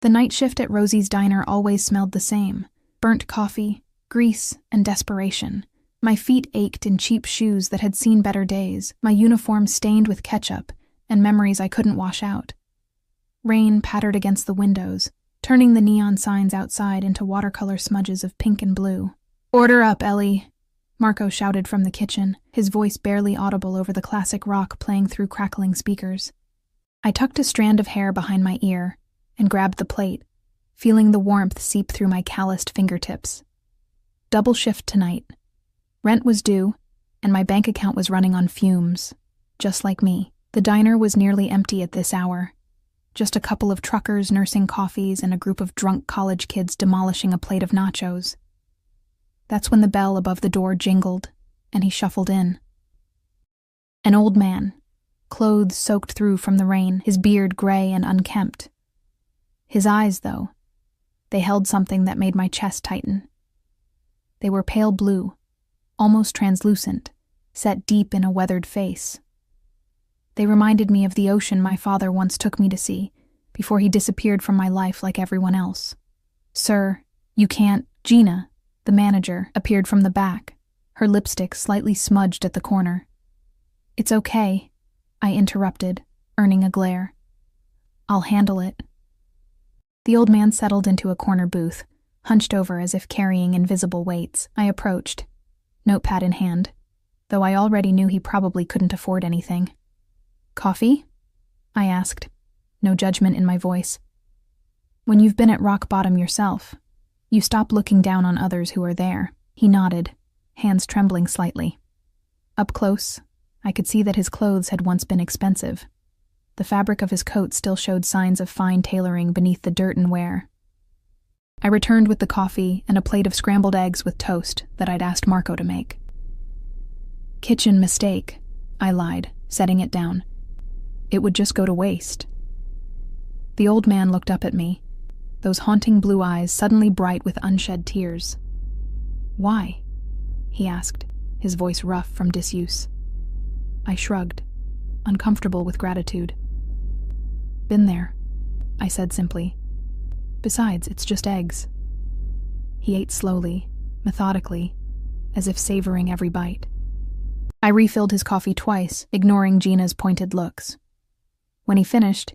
The night shift at Rosie's diner always smelled the same: burnt coffee, grease, and desperation. My feet ached in cheap shoes that had seen better days, my uniform stained with ketchup, and memories I couldn't wash out. Rain pattered against the windows, turning the neon signs outside into watercolor smudges of pink and blue. "Order up, Ellie," Marco shouted from the kitchen, his voice barely audible over the classic rock playing through crackling speakers. I tucked a strand of hair behind my ear and grabbed the plate, feeling the warmth seep through my calloused fingertips. Double shift tonight. Rent was due, and my bank account was running on fumes, just like me. The diner was nearly empty at this hour. Just a couple of truckers nursing coffees and a group of drunk college kids demolishing a plate of nachos. That's when the bell above the door jingled, and he shuffled in. An old man, clothes soaked through from the rain, his beard gray and unkempt. His eyes, though, they held something that made my chest tighten. They were pale blue, almost translucent, set deep in a weathered face. They reminded me of the ocean my father once took me to see, before he disappeared from my life like everyone else. "Sir, you can't—" Gina, the manager, appeared from the back, her lipstick slightly smudged at the corner. "It's okay," I interrupted, earning a glare. "I'll handle it." The old man settled into a corner booth, hunched over as if carrying invisible weights. I approached, notepad in hand, though I already knew he probably couldn't afford anything. "Coffee?" I asked, no judgment in my voice. "When you've been at rock bottom yourself, you stop looking down on others who are there." He nodded, hands trembling slightly. Up close, I could see that his clothes had once been expensive. The fabric of his coat still showed signs of fine tailoring beneath the dirt and wear. I returned with the coffee and a plate of scrambled eggs with toast that I'd asked Marco to make. "Kitchen mistake," I lied, setting it down. "It would just go to waste." The old man looked up at me, those haunting blue eyes suddenly bright with unshed tears. "Why?" he asked, his voice rough from disuse. I shrugged, uncomfortable with gratitude. "Been there," I said simply. "Besides, it's just eggs." He ate slowly, methodically, as if savoring every bite. I refilled his coffee twice, ignoring Gina's pointed looks. When he finished,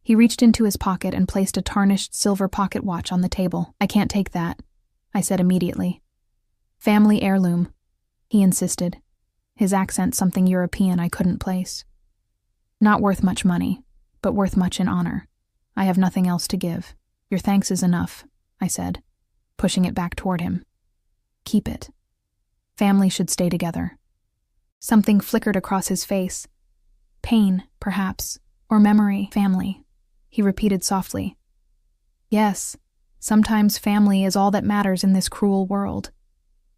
he reached into his pocket and placed a tarnished silver pocket watch on the table. "I can't take that," I said immediately. "Family heirloom," he insisted, his accent something European I couldn't place. "Not worth much money, but worth much in honor. I have nothing else to give. Your thanks is enough," I said, pushing it back toward him. "Keep it. Family should stay together." Something flickered across his face. Pain, perhaps, or memory. "Family," he repeated softly. "Yes, sometimes family is all that matters in this cruel world."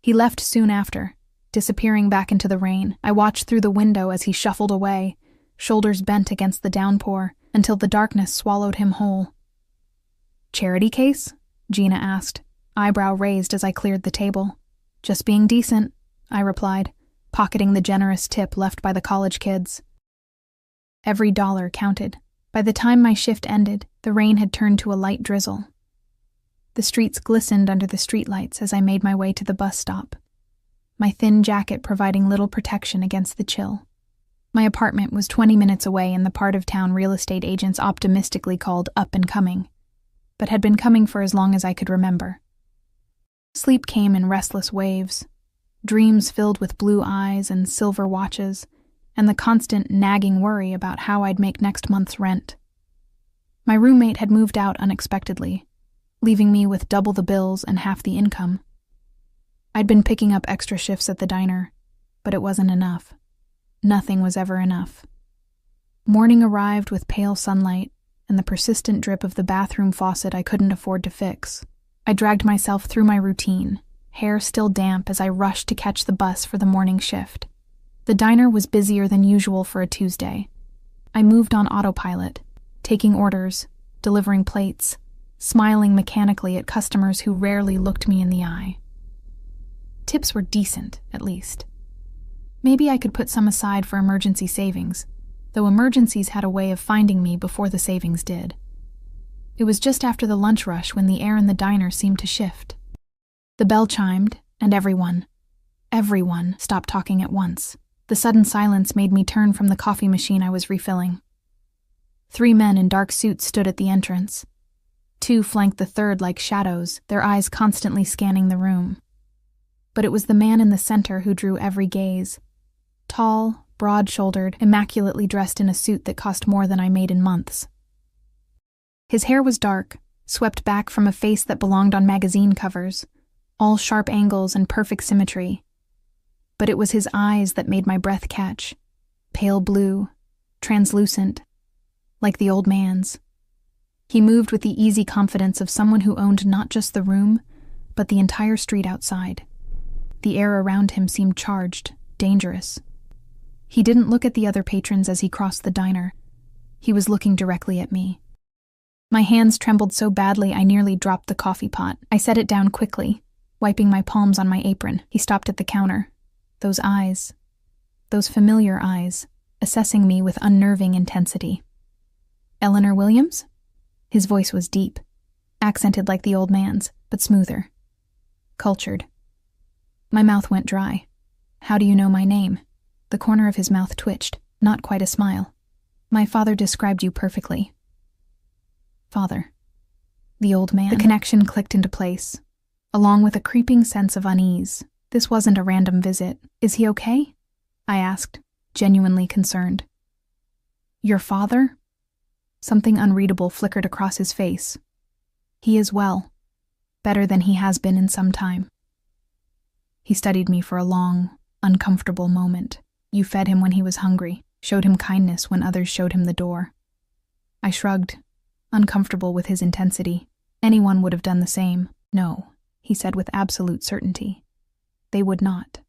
He left soon after, disappearing back into the rain. I watched through the window as he shuffled away, shoulders bent against the downpour, until the darkness swallowed him whole. "Charity case?" Gina asked, eyebrow raised as I cleared the table. "Just being decent," I replied, pocketing the generous tip left by the college kids. Every dollar counted. By the time my shift ended, the rain had turned to a light drizzle. The streets glistened under the streetlights as I made my way to the bus stop, my thin jacket providing little protection against the chill. My apartment was 20 minutes away in the part of town real estate agents optimistically called up and coming, but had been coming for as long as I could remember. Sleep came in restless waves, dreams filled with blue eyes and silver watches, and the constant nagging worry about how I'd make next month's rent. My roommate had moved out unexpectedly, leaving me with double the bills and half the income. I'd been picking up extra shifts at the diner, but it wasn't enough. Nothing was ever enough. Morning arrived with pale sunlight and the persistent drip of the bathroom faucet I couldn't afford to fix. I dragged myself through my routine, hair still damp as I rushed to catch the bus for the morning shift. The diner was busier than usual for a Tuesday. I moved on autopilot, taking orders, delivering plates, smiling mechanically at customers who rarely looked me in the eye. Tips were decent, at least. Maybe I could put some aside for emergency savings, though emergencies had a way of finding me before the savings did. It was just after the lunch rush when the air in the diner seemed to shift. The bell chimed, and everyone stopped talking at once. The sudden silence made me turn from the coffee machine I was refilling. 3 men in dark suits stood at the entrance. 2 flanked the third like shadows, their eyes constantly scanning the room. But it was the man in the center who drew every gaze. Tall, broad-shouldered, immaculately dressed in a suit that cost more than I made in months. His hair was dark, swept back from a face that belonged on magazine covers, all sharp angles and perfect symmetry. But it was his eyes that made my breath catch, pale blue, translucent, like the old man's. He moved with the easy confidence of someone who owned not just the room, but the entire street outside. The air around him seemed charged, dangerous. He didn't look at the other patrons as he crossed the diner. He was looking directly at me. My hands trembled so badly I nearly dropped the coffee pot. I set it down quickly, wiping my palms on my apron. He stopped at the counter. Those eyes, those familiar eyes, assessing me with unnerving intensity. "Eleanor Williams?" His voice was deep, accented like the old man's, but smoother. Cultured. My mouth went dry. "How do you know my name?" The corner of his mouth twitched, not quite a smile. "My father described you perfectly." Father. The old man. The connection clicked into place, along with a creeping sense of unease. This wasn't a random visit. "Is he okay?" I asked, genuinely concerned. "Your father?" Something unreadable flickered across his face. "He is well. Better than he has been in some time." He studied me for a long, uncomfortable moment. "You fed him when he was hungry, showed him kindness when others showed him the door." I shrugged, uncomfortable with his intensity. "Anyone would have done the same." "No," he said with absolute certainty. "They would not.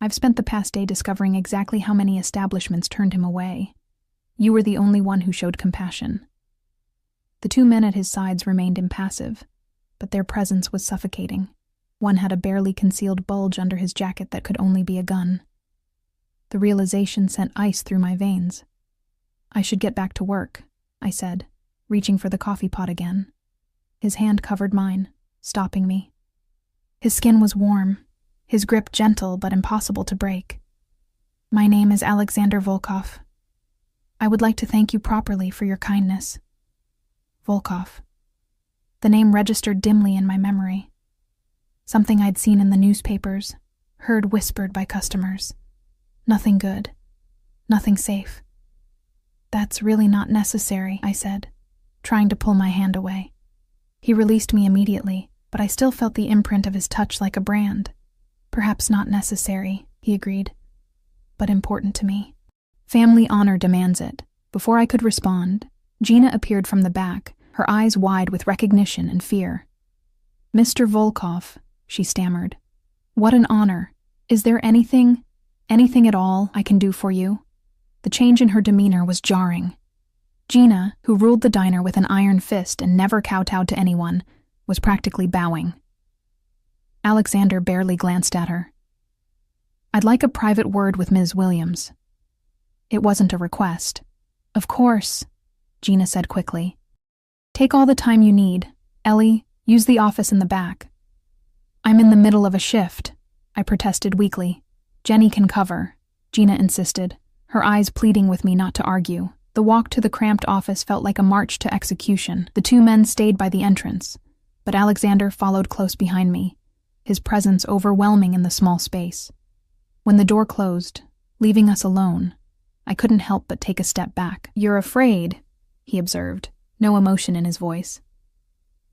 I've spent the past day discovering exactly how many establishments turned him away. You were the only one who showed compassion." The 2 men at his sides remained impassive, but their presence was suffocating. One had a barely concealed bulge under his jacket that could only be a gun. The realization sent ice through my veins. "I should get back to work," I said, reaching for the coffee pot again. His hand covered mine, stopping me. His skin was warm, his grip gentle but impossible to break. "My name is Alexander Volkov. I would like to thank you properly for your kindness." Volkov. The name registered dimly in my memory. Something I'd seen in the newspapers, heard whispered by customers. Nothing good. Nothing safe. "That's really not necessary," I said, trying to pull my hand away. He released me immediately, but I still felt the imprint of his touch like a brand. "Perhaps not necessary," he agreed, "but important to me. Family honor demands it." Before I could respond, Gina appeared from the back, her eyes wide with recognition and fear. "Mr. Volkov," she stammered. "What an honor. Is there anything at all I can do for you?" The change in her demeanor was jarring. Gina, who ruled the diner with an iron fist and never kowtowed to anyone, was practically bowing. Alexander barely glanced at her. "I'd like a private word with Ms. Williams." It wasn't a request. "Of course," Gina said quickly. "Take all the time you need. Ellie, use the office in the back." "I'm in the middle of a shift," I protested weakly. "Jenny can cover," Gina insisted, her eyes pleading with me not to argue. The walk to the cramped office felt like a march to execution. The 2 men stayed by the entrance, but Alexander followed close behind me, his presence overwhelming in the small space. When the door closed, leaving us alone, I couldn't help but take a step back. "You're afraid," he observed, no emotion in his voice.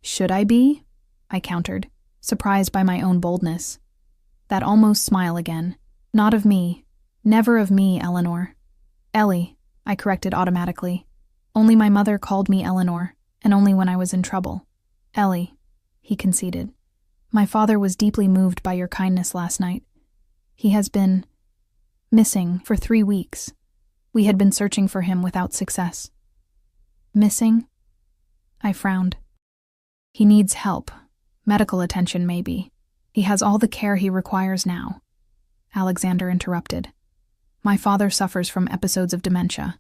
"Should I be?" I countered, surprised by my own boldness. That almost smile again. "Not of me. Never of me, Eleanor." "Ellie," I corrected automatically. "Only my mother called me Eleanor, and only when I was in trouble." "Ellie," he conceded. "My father was deeply moved by your kindness last night. He has been missing for 3 weeks. We had been searching for him without success." "Missing?" I frowned. "He needs help. Medical attention, maybe. He has all the care he requires now." Alexander interrupted. "My father suffers from episodes of dementia.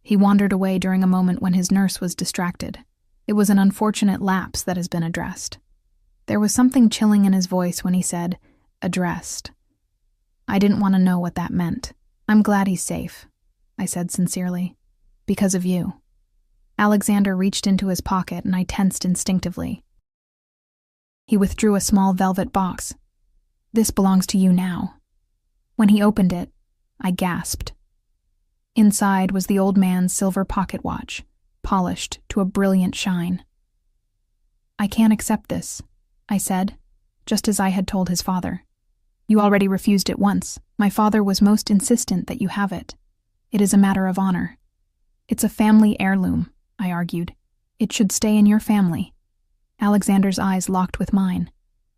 He wandered away during a moment when his nurse was distracted. It was an unfortunate lapse that has been addressed. There was something chilling in his voice when he said, addressed. I didn't want to know what that meant. I'm glad he's safe, I said sincerely. Because of you. Alexander reached into his pocket and I tensed instinctively. He withdrew a small velvet box. This belongs to you now. When he opened it, I gasped. Inside was the old man's silver pocket watch, polished to a brilliant shine. I can't accept this, I said, just as I had told his father. You already refused it once. My father was most insistent that you have it. It is a matter of honor. It's a family heirloom, I argued. It should stay in your family. Alexander's eyes locked with mine,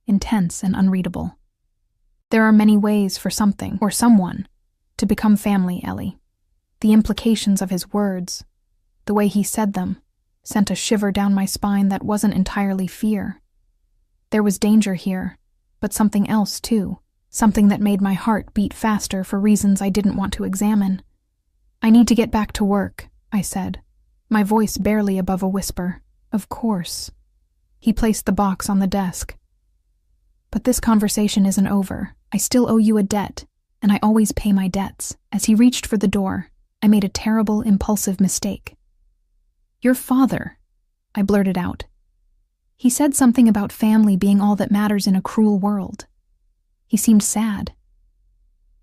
intense and unreadable. There are many ways for something, or someone, to become family, Ellie. The implications of his words, the way he said them, sent a shiver down my spine that wasn't entirely fear. There was danger here, but something else too, something that made my heart beat faster for reasons I didn't want to examine. I need to get back to work, I said, my voice barely above a whisper. Of course. He placed the box on the desk. But this conversation isn't over. I still owe you a debt, and I always pay my debts. As he reached for the door, I made a terrible, impulsive mistake. Your father, I blurted out. He said something about family being all that matters in a cruel world. He seemed sad.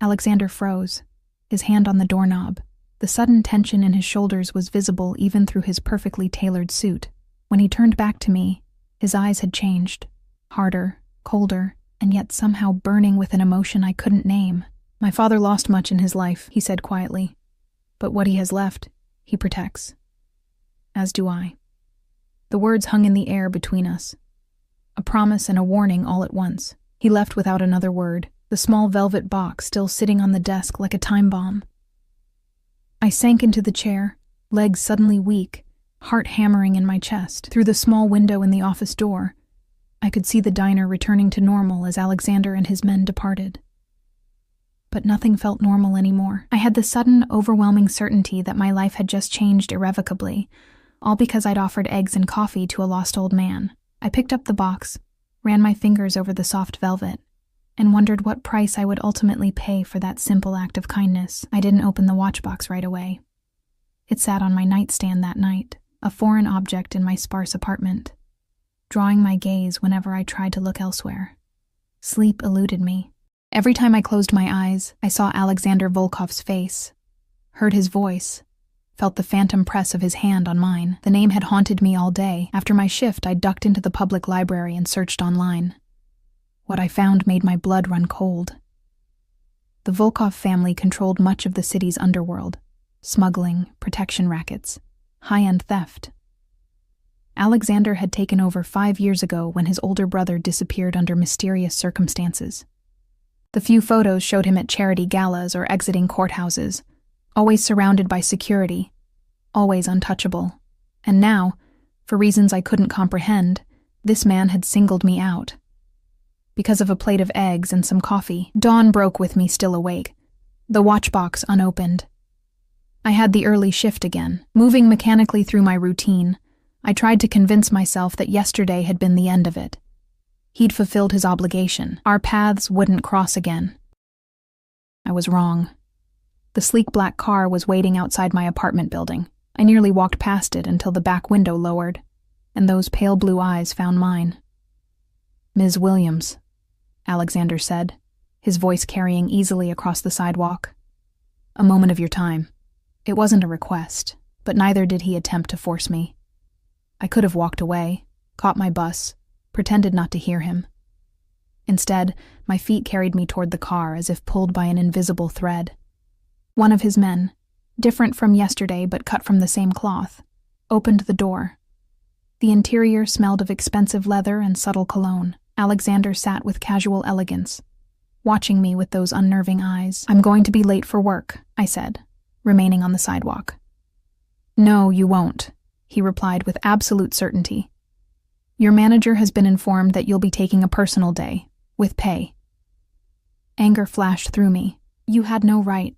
Alexander froze, his hand on the doorknob. The sudden tension in his shoulders was visible even through his perfectly tailored suit. When he turned back to me, his eyes had changed, harder, colder, and yet somehow burning with an emotion I couldn't name. My father lost much in his life, he said quietly. But what he has left, he protects. As do I. The words hung in the air between us. A promise and a warning all at once. He left without another word, the small velvet box still sitting on the desk like a time bomb. I sank into the chair, legs suddenly weak, heart hammering in my chest. Through the small window in the office door, I could see the diner returning to normal as Alexander and his men departed. But nothing felt normal anymore. I had the sudden, overwhelming certainty that my life had just changed irrevocably, all because I'd offered eggs and coffee to a lost old man. I picked up the box, ran my fingers over the soft velvet, and wondered what price I would ultimately pay for that simple act of kindness. I didn't open the watch box right away. It sat on my nightstand that night, a foreign object in my sparse apartment, drawing my gaze whenever I tried to look elsewhere. Sleep eluded me. Every time I closed my eyes, I saw Alexander Volkov's face, heard his voice, felt the phantom press of his hand on mine. The name had haunted me all day. After my shift, I ducked into the public library and searched online. What I found made my blood run cold. The Volkov family controlled much of the city's underworld, smuggling, protection rackets, high-end theft. Alexander had taken over 5 years ago when his older brother disappeared under mysterious circumstances. The few photos showed him at charity galas or exiting courthouses, always surrounded by security, always untouchable. And now, for reasons I couldn't comprehend, this man had singled me out. Because of a plate of eggs and some coffee, dawn broke with me still awake, the watchbox unopened. I had the early shift again. Moving mechanically through my routine, I tried to convince myself that yesterday had been the end of it. He'd fulfilled his obligation. Our paths wouldn't cross again. I was wrong. The sleek black car was waiting outside my apartment building. I nearly walked past it until the back window lowered, and those pale blue eyes found mine. "Ms. Williams," Alexander said, his voice carrying easily across the sidewalk. "A moment of your time." It wasn't a request, but neither did he attempt to force me. I could have walked away, caught my bus, pretended not to hear him. Instead, my feet carried me toward the car as if pulled by an invisible thread. One of his men, different from yesterday but cut from the same cloth, opened the door. The interior smelled of expensive leather and subtle cologne. Alexander sat with casual elegance, watching me with those unnerving eyes. "I'm going to be late for work," I said, remaining on the sidewalk. "No, you won't," he replied with absolute certainty. "Your manager has been informed that you'll be taking a personal day, with pay." Anger flashed through me. "You had no right."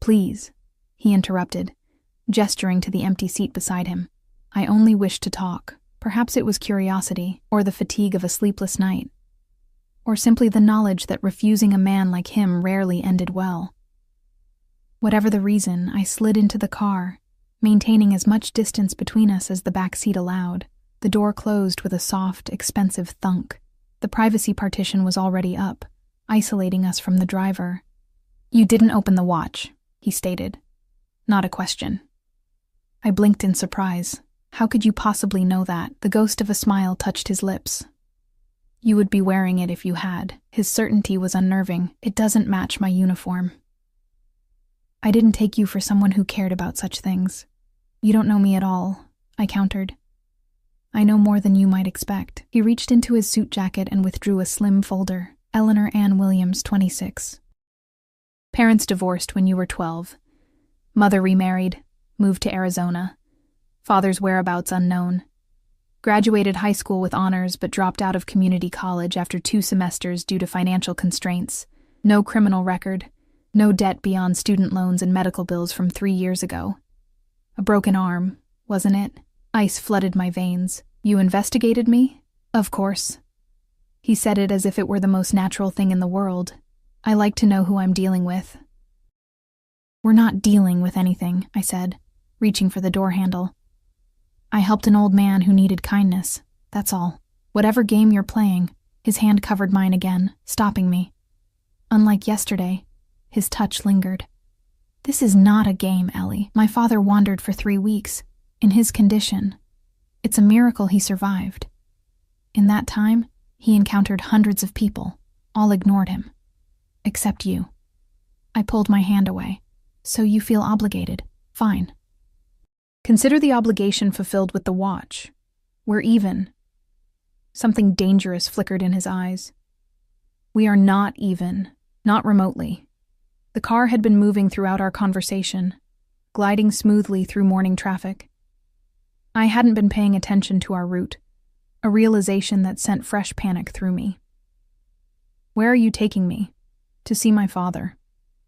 "Please," he interrupted, gesturing to the empty seat beside him. "I only wish to talk." Perhaps it was curiosity, or the fatigue of a sleepless night, or simply the knowledge that refusing a man like him rarely ended well. Whatever the reason, I slid into the car, maintaining as much distance between us as the back seat allowed. The door closed with a soft, expensive thunk. The privacy partition was already up, isolating us from the driver. "You didn't open the watch," he stated. Not a question. I blinked in surprise. How could you possibly know that? The ghost of a smile touched his lips. "You would be wearing it if you had." His certainty was unnerving. "It doesn't match my uniform." "I didn't take you for someone who cared about such things." "You don't know me at all," I countered. "I know more than you might expect." He reached into his suit jacket and withdrew a slim folder. "Eleanor Ann Williams, 26. Parents divorced when you were 12. Mother remarried, moved to Arizona. Father's whereabouts unknown. Graduated high school with honors but dropped out of community college after 2 semesters due to financial constraints. No criminal record. No debt beyond student loans and medical bills from 3 years ago. A broken arm, wasn't it? Ice flooded my veins. "You investigated me?" "Of course." He said it as if it were the most natural thing in the world. "I like to know who I'm dealing with." "We're not dealing with anything," I said, reaching for the door handle. "I helped an old man who needed kindness, that's all. Whatever game you're playing." His hand covered mine again, stopping me. Unlike yesterday, his touch lingered. "This is not a game, Ellie. My father wandered for 3 weeks, in his condition. It's a miracle he survived. In that time, he encountered hundreds of people. All ignored him. Except you." I pulled my hand away. "So you feel obligated. Fine. Consider the obligation fulfilled with the watch. We're even." Something dangerous flickered in his eyes. "We are not even. Not remotely." The car had been moving throughout our conversation, gliding smoothly through morning traffic. I hadn't been paying attention to our route, a realization that sent fresh panic through me. "Where are you taking me?" "To see my father,"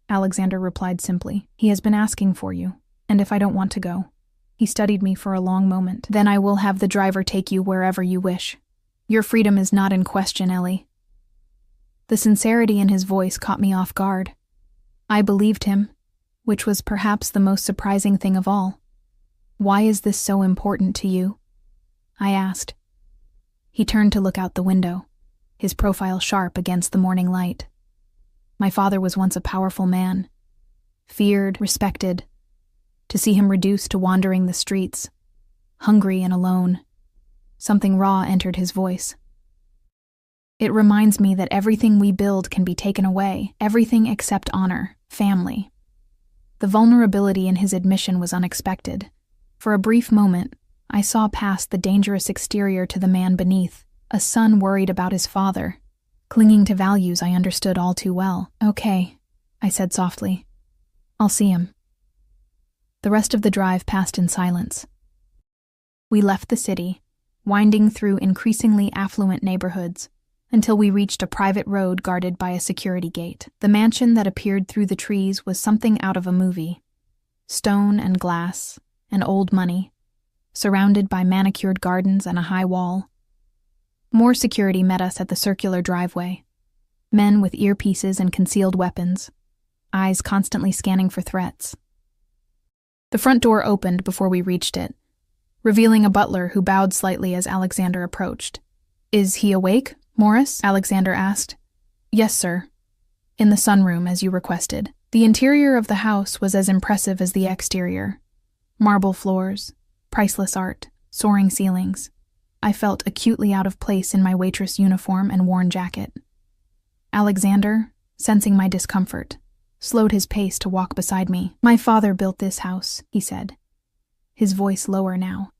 Alexander replied simply. "He has been asking for you, and if I don't want to go." He studied me for a long moment. "Then I will have the driver take you wherever you wish. Your freedom is not in question, Ellie." The sincerity in his voice caught me off guard. I believed him, which was perhaps the most surprising thing of all. "Why is this so important to you?" I asked. He turned to look out the window, his profile sharp against the morning light. My father was once a powerful man, feared, respected. To see him reduced to wandering the streets, hungry and alone, something raw entered his voice. "It reminds me that everything we build can be taken away, everything except honor, family." The vulnerability in his admission was unexpected. For a brief moment, I saw past the dangerous exterior to the man beneath, a son worried about his father, clinging to values I understood all too well. "Okay," I said softly. "I'll see him." The rest of the drive passed in silence. We left the city, winding through increasingly affluent neighborhoods, until we reached a private road guarded by a security gate. The mansion that appeared through the trees was something out of a movie. Stone and glass, and old money, surrounded by manicured gardens and a high wall. More security met us at the circular driveway. Men with earpieces and concealed weapons, eyes constantly scanning for threats. The front door opened before we reached it, revealing a butler who bowed slightly as Alexander approached. "Is he awake, Morris?" Alexander asked. "Yes, sir. In the sunroom, as you requested." The interior of the house was as impressive as the exterior. Marble floors, priceless art, soaring ceilings. I felt acutely out of place in my waitress uniform and worn jacket. Alexander, sensing my discomfort, slowed his pace to walk beside me. "My father built this house," he said, his voice lower now.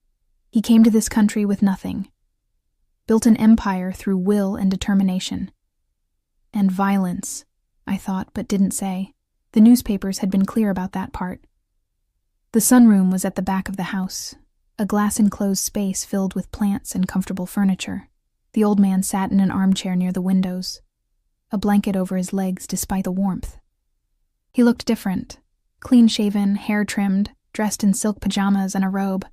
"He came to this country with nothing. Built an empire through will and determination. And violence," I thought but didn't say. The newspapers had been clear about that part. The sunroom was at the back of the house, a glass-enclosed space filled with plants and comfortable furniture. The old man sat in an armchair near the windows, a blanket over his legs despite the warmth. He looked different, clean-shaven, hair trimmed, dressed in silk pajamas and a robe.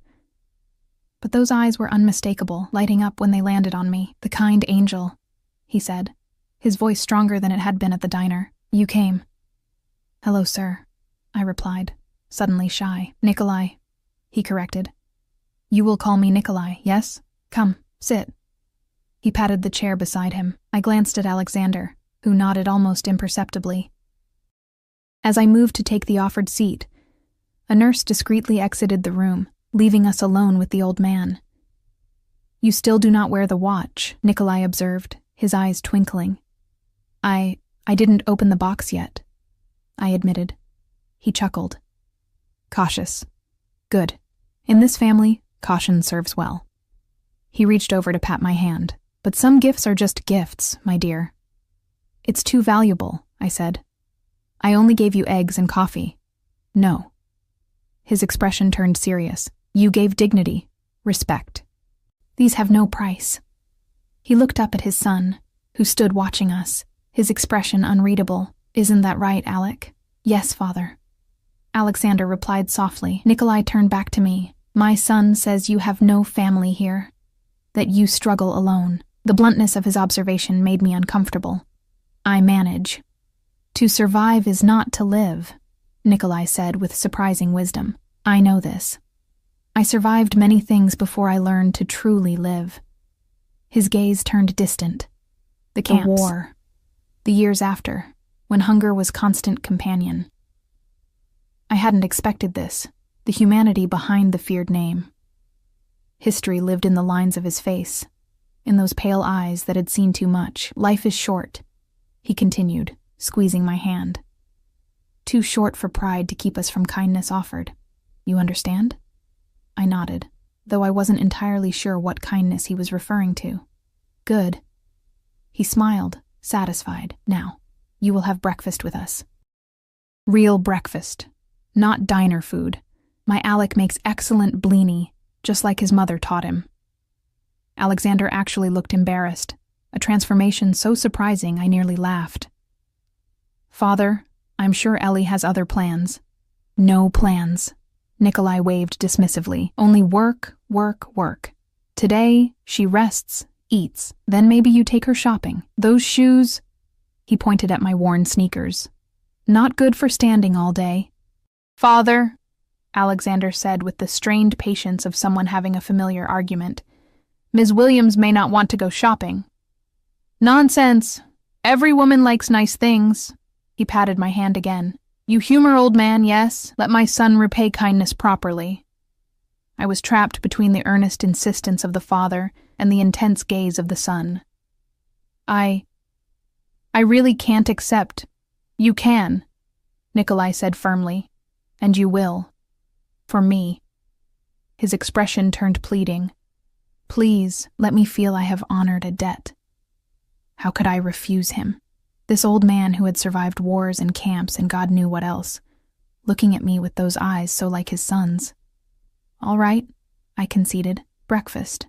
but those eyes were unmistakable, lighting up when they landed on me. "The kind angel," he said, his voice stronger than it had been at the diner. "You came." "Hello, sir," I replied, suddenly shy. "Nikolai," he corrected. "You will call me Nikolai, yes? Come, sit." He patted the chair beside him. I glanced at Alexander, who nodded almost imperceptibly. As I moved to take the offered seat, a nurse discreetly exited the room, leaving us alone with the old man. "You still do not wear the watch," Nikolai observed, his eyes twinkling. I didn't open the box yet," I admitted. He chuckled. "Cautious. Good. In this family, caution serves well." He reached over to pat my hand. "But some gifts are just gifts, my dear." "It's too valuable," I said. "I only gave you eggs and coffee." "No." His expression turned serious. "You gave dignity, respect. These have no price." He looked up at his son, who stood watching us, his expression unreadable. "Isn't that right, Alec?" "Yes, father." Alexander replied softly. Nikolai turned back to me. "My son says you have no family here, that you struggle alone." The bluntness of his observation made me uncomfortable. "I manage." "To survive is not to live," Nikolai said with surprising wisdom. "I know this. I survived many things before I learned to truly live." His gaze turned distant. The camps. The war. The years after, when hunger was constant companion. I hadn't expected this, the humanity behind the feared name. History lived in the lines of his face, in those pale eyes that had seen too much. "Life is short," he continued, squeezing my hand. "Too short for pride to keep us from kindness offered. You understand?" I nodded, though I wasn't entirely sure what kindness he was referring to. "Good." He smiled, satisfied. "Now, you will have breakfast with us." Real breakfast, not diner food. My Alec makes excellent blini, just like his mother taught him. Alexander actually looked embarrassed, a transformation so surprising I nearly laughed. "Father, I'm sure Ellie has other plans." "No plans," Nikolai waved dismissively. "Only work, work, work. Today, she rests, eats, then maybe you take her shopping. Those shoes," he pointed at my worn sneakers, "not good for standing all day." "Father," Alexander said with the strained patience of someone having a familiar argument, "Ms. Williams may not want to go shopping." "Nonsense. Every woman likes nice things." He patted my hand again. "You humor, old man, yes. Let my son repay kindness properly." I was trapped between the earnest insistence of the father and the intense gaze of the son. I really can't accept." "You can," Nikolai said firmly, "and you will. For me." His expression turned pleading. "Please, let me feel I have honored a debt." How could I refuse him? This old man who had survived wars and camps and God knew what else, looking at me with those eyes so like his son's. "All right," I conceded. "Breakfast."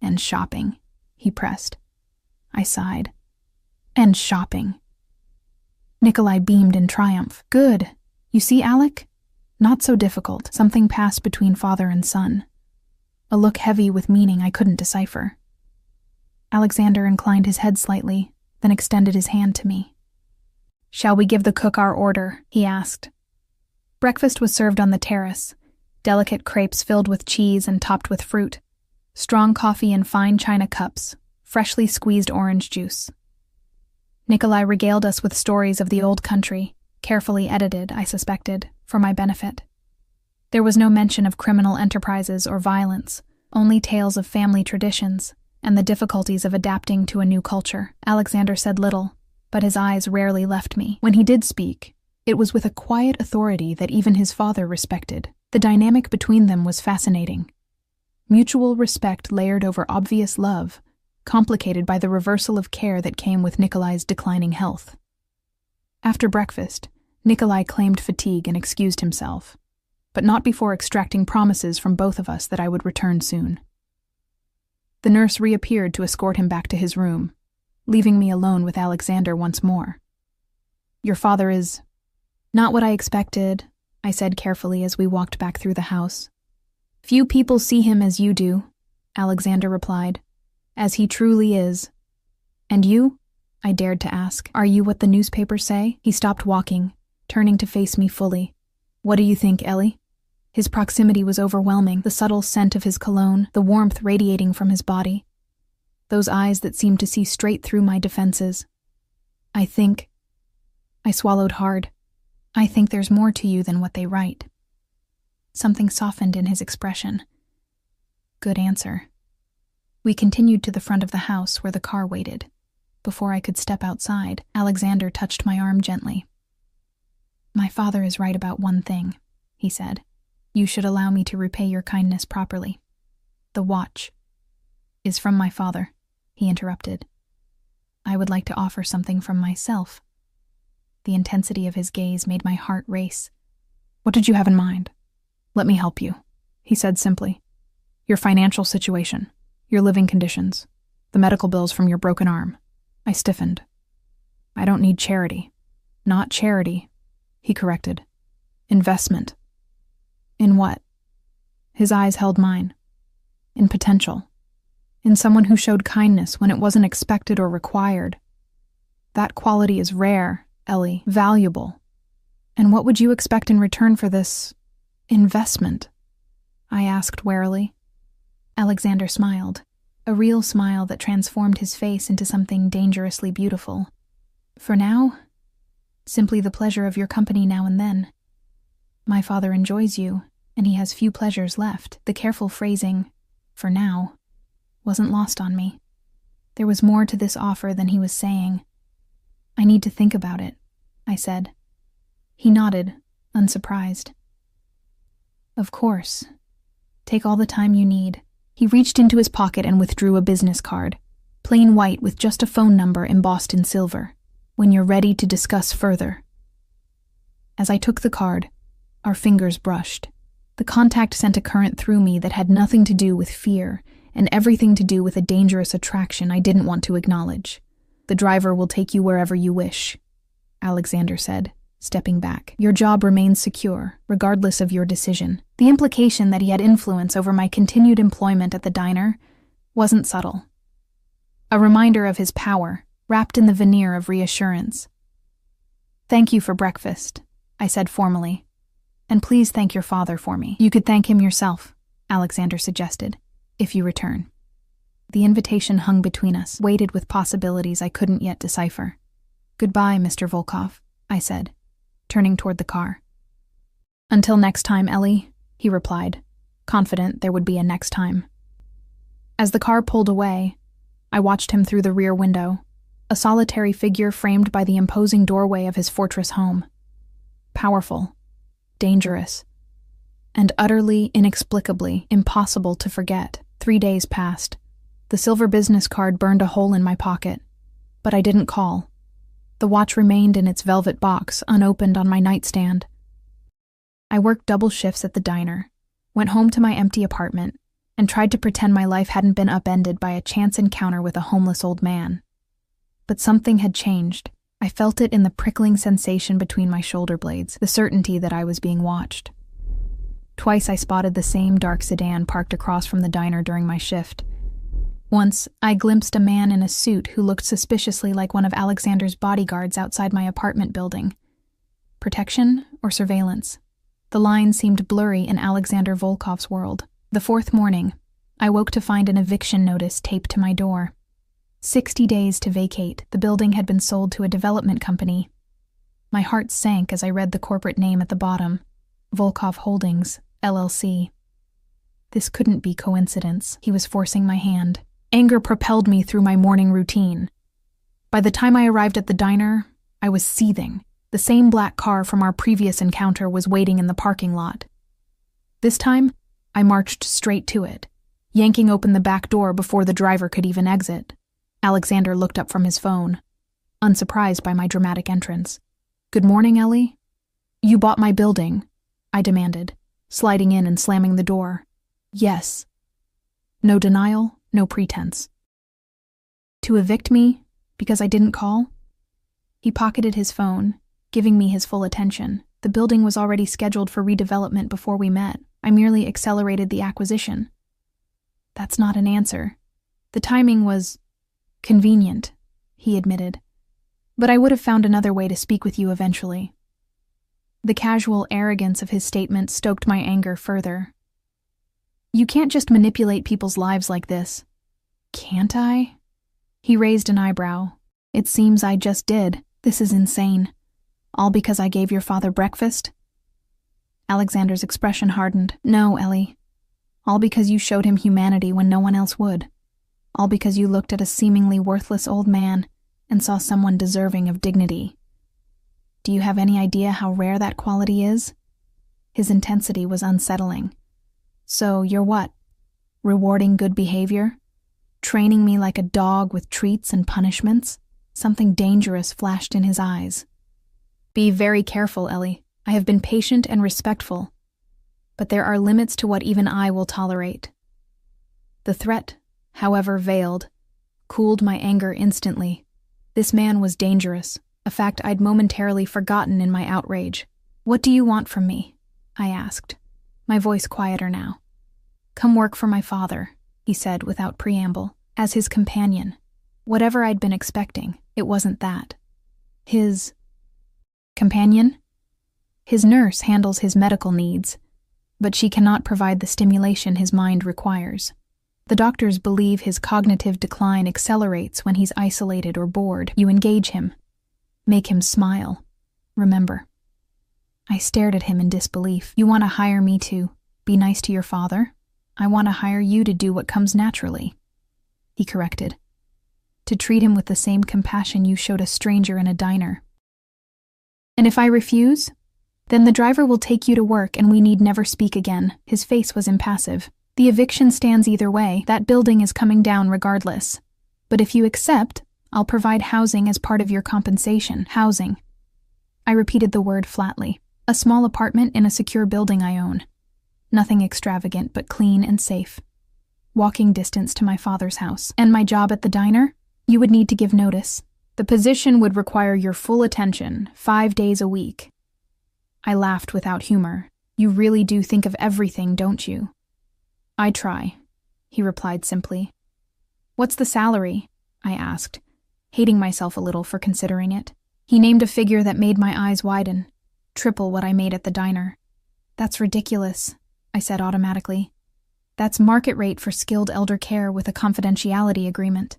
"And shopping," he pressed. I sighed. "And shopping." Nikolai beamed in triumph. "Good. You see, Alec? Not so difficult. Something passed between father and son. A look heavy with meaning I couldn't decipher." Alexander inclined his head slightly, then extended his hand to me. "Shall we give the cook our order?" he asked. Breakfast was served on the terrace, delicate crepes filled with cheese and topped with fruit, strong coffee in fine china cups, freshly squeezed orange juice. Nikolai regaled us with stories of the old country, carefully edited, I suspected, for my benefit. There was no mention of criminal enterprises or violence, only tales of family traditions and the difficulties of adapting to a new culture. Alexander said little, but his eyes rarely left me. When he did speak, it was with a quiet authority that even his father respected. The dynamic between them was fascinating. Mutual respect layered over obvious love, complicated by the reversal of care that came with Nikolai's declining health. After breakfast, Nikolai claimed fatigue and excused himself, but not before extracting promises from both of us that I would return soon. The nurse reappeared to escort him back to his room, leaving me alone with Alexander once more. "Your father is—" "Not what I expected," I said carefully as we walked back through the house. Few people see him as you do, Alexander replied, as he truly is. And you? I dared to ask. Are you what the newspapers say? He stopped walking, turning to face me fully. What do you think, Ellie? His proximity was overwhelming, the subtle scent of his cologne, the warmth radiating from his body. Those eyes that seemed to see straight through my defenses. I swallowed hard. I think there's more to you than what they write. Something softened in his expression. Good answer. We continued to the front of the house where the car waited. Before I could step outside, Alexander touched my arm gently. My father is right about one thing, he said. You should allow me to repay your kindness properly. The watch is from my father, he interrupted. I would like to offer something from myself. The intensity of his gaze made my heart race. What did you have in mind? Let me help you, he said simply. Your financial situation, your living conditions, the medical bills from your broken arm. I stiffened. I don't need charity. Not charity, he corrected. Investment. In what? His eyes held mine. In potential. In someone who showed kindness when it wasn't expected or required. That quality is rare, Ellie, valuable. And what would you expect in return for this investment? I asked warily. Alexander smiled, a real smile that transformed his face into something dangerously beautiful. For now, simply the pleasure of your company now and then. My father enjoys you, and he has few pleasures left. The careful phrasing, for now, wasn't lost on me. There was more to this offer than he was saying. I need to think about it, I said. He nodded, unsurprised. Of course. Take all the time you need. He reached into his pocket and withdrew a business card, plain white with just a phone number embossed in silver. When you're ready to discuss further. As I took the card, our fingers brushed. The contact sent a current through me that had nothing to do with fear and everything to do with a dangerous attraction I didn't want to acknowledge. The driver will take you wherever you wish, Alexander said, stepping back. Your job remains secure, regardless of your decision. The implication that he had influence over my continued employment at the diner wasn't subtle. A reminder of his power, wrapped in the veneer of reassurance. Thank you for breakfast, I said formally. And please thank your father for me. You could thank him yourself, Alexander suggested, if you return. The invitation hung between us, weighted with possibilities I couldn't yet decipher. Goodbye, Mr. Volkov, I said, turning toward the car. Until next time, Ellie, he replied, confident there would be a next time. As the car pulled away, I watched him through the rear window, a solitary figure framed by the imposing doorway of his fortress home. Powerful, dangerous, and utterly, inexplicably impossible to forget. 3 days passed. The silver business card burned a hole in my pocket, but I didn't call. The watch remained in its velvet box, unopened on my nightstand. I worked double shifts at the diner, went home to my empty apartment, and tried to pretend my life hadn't been upended by a chance encounter with a homeless old man. But something had changed. I felt it in the prickling sensation between my shoulder blades, the certainty that I was being watched. Twice I spotted the same dark sedan parked across from the diner during my shift. Once, I glimpsed a man in a suit who looked suspiciously like one of Alexander's bodyguards outside my apartment building. Protection or surveillance? The line seemed blurry in Alexander Volkov's world. The 4th morning, I woke to find an eviction notice taped to my door. 60 days to vacate. The building had been sold to a development company. My heart sank as I read the corporate name at the bottom, Volkov Holdings, LLC. This couldn't be coincidence. He was forcing my hand. Anger propelled me through my morning routine. By the time I arrived at the diner, I was seething. The same black car from our previous encounter was waiting in the parking lot. This time, I marched straight to it, yanking open the back door before the driver could even exit. Alexander looked up from his phone, unsurprised by my dramatic entrance. Good morning, Ellie. You bought my building, I demanded, sliding in and slamming the door. Yes. No denial, no pretense. To evict me because I didn't call? He pocketed his phone, giving me his full attention. The building was already scheduled for redevelopment before we met. I merely accelerated the acquisition. That's not an answer. The timing was convenient, he admitted. But I would have found another way to speak with you eventually. The casual arrogance of his statement stoked my anger further. You can't just manipulate people's lives like this. Can't I? He raised an eyebrow. It seems I just did. This is insane. All because I gave your father breakfast? Alexander's expression hardened. No, Ellie. All because you showed him humanity when no one else would. All because you looked at a seemingly worthless old man and saw someone deserving of dignity. Do you have any idea how rare that quality is? His intensity was unsettling. So you're what? Rewarding good behavior? Training me like a dog with treats and punishments? Something dangerous flashed in his eyes. Be very careful, Ellie. I have been patient and respectful. But there are limits to what even I will tolerate. The threat, however veiled, cooled my anger instantly. This man was dangerous, a fact I'd momentarily forgotten in my outrage. What do you want from me? I asked, my voice quieter now. Come work for my father, he said without preamble, as his companion. Whatever I'd been expecting, it wasn't that. His companion? His nurse handles his medical needs, but she cannot provide the stimulation his mind requires. The doctors believe his cognitive decline accelerates when he's isolated or bored. You engage him. Make him smile. Remember. I stared at him in disbelief. You want to hire me to be nice to your father? I want to hire you to do what comes naturally. He corrected. To treat him with the same compassion you showed a stranger in a diner. And if I refuse? Then the driver will take you to work and we need never speak again. His face was impassive. The eviction stands either way. That building is coming down regardless. But if you accept, I'll provide housing as part of your compensation. Housing. I repeated the word flatly. A small apartment in a secure building I own. Nothing extravagant, but clean and safe. Walking distance to my father's house. And my job at the diner? You would need to give notice. The position would require your full attention, 5 days a week. I laughed without humor. You really do think of everything, don't you? I try, he replied simply. What's the salary? I asked, hating myself a little for considering it. He named a figure that made my eyes widen. Triple what I made at the diner. That's ridiculous, I said automatically. That's market rate for skilled elder care with a confidentiality agreement.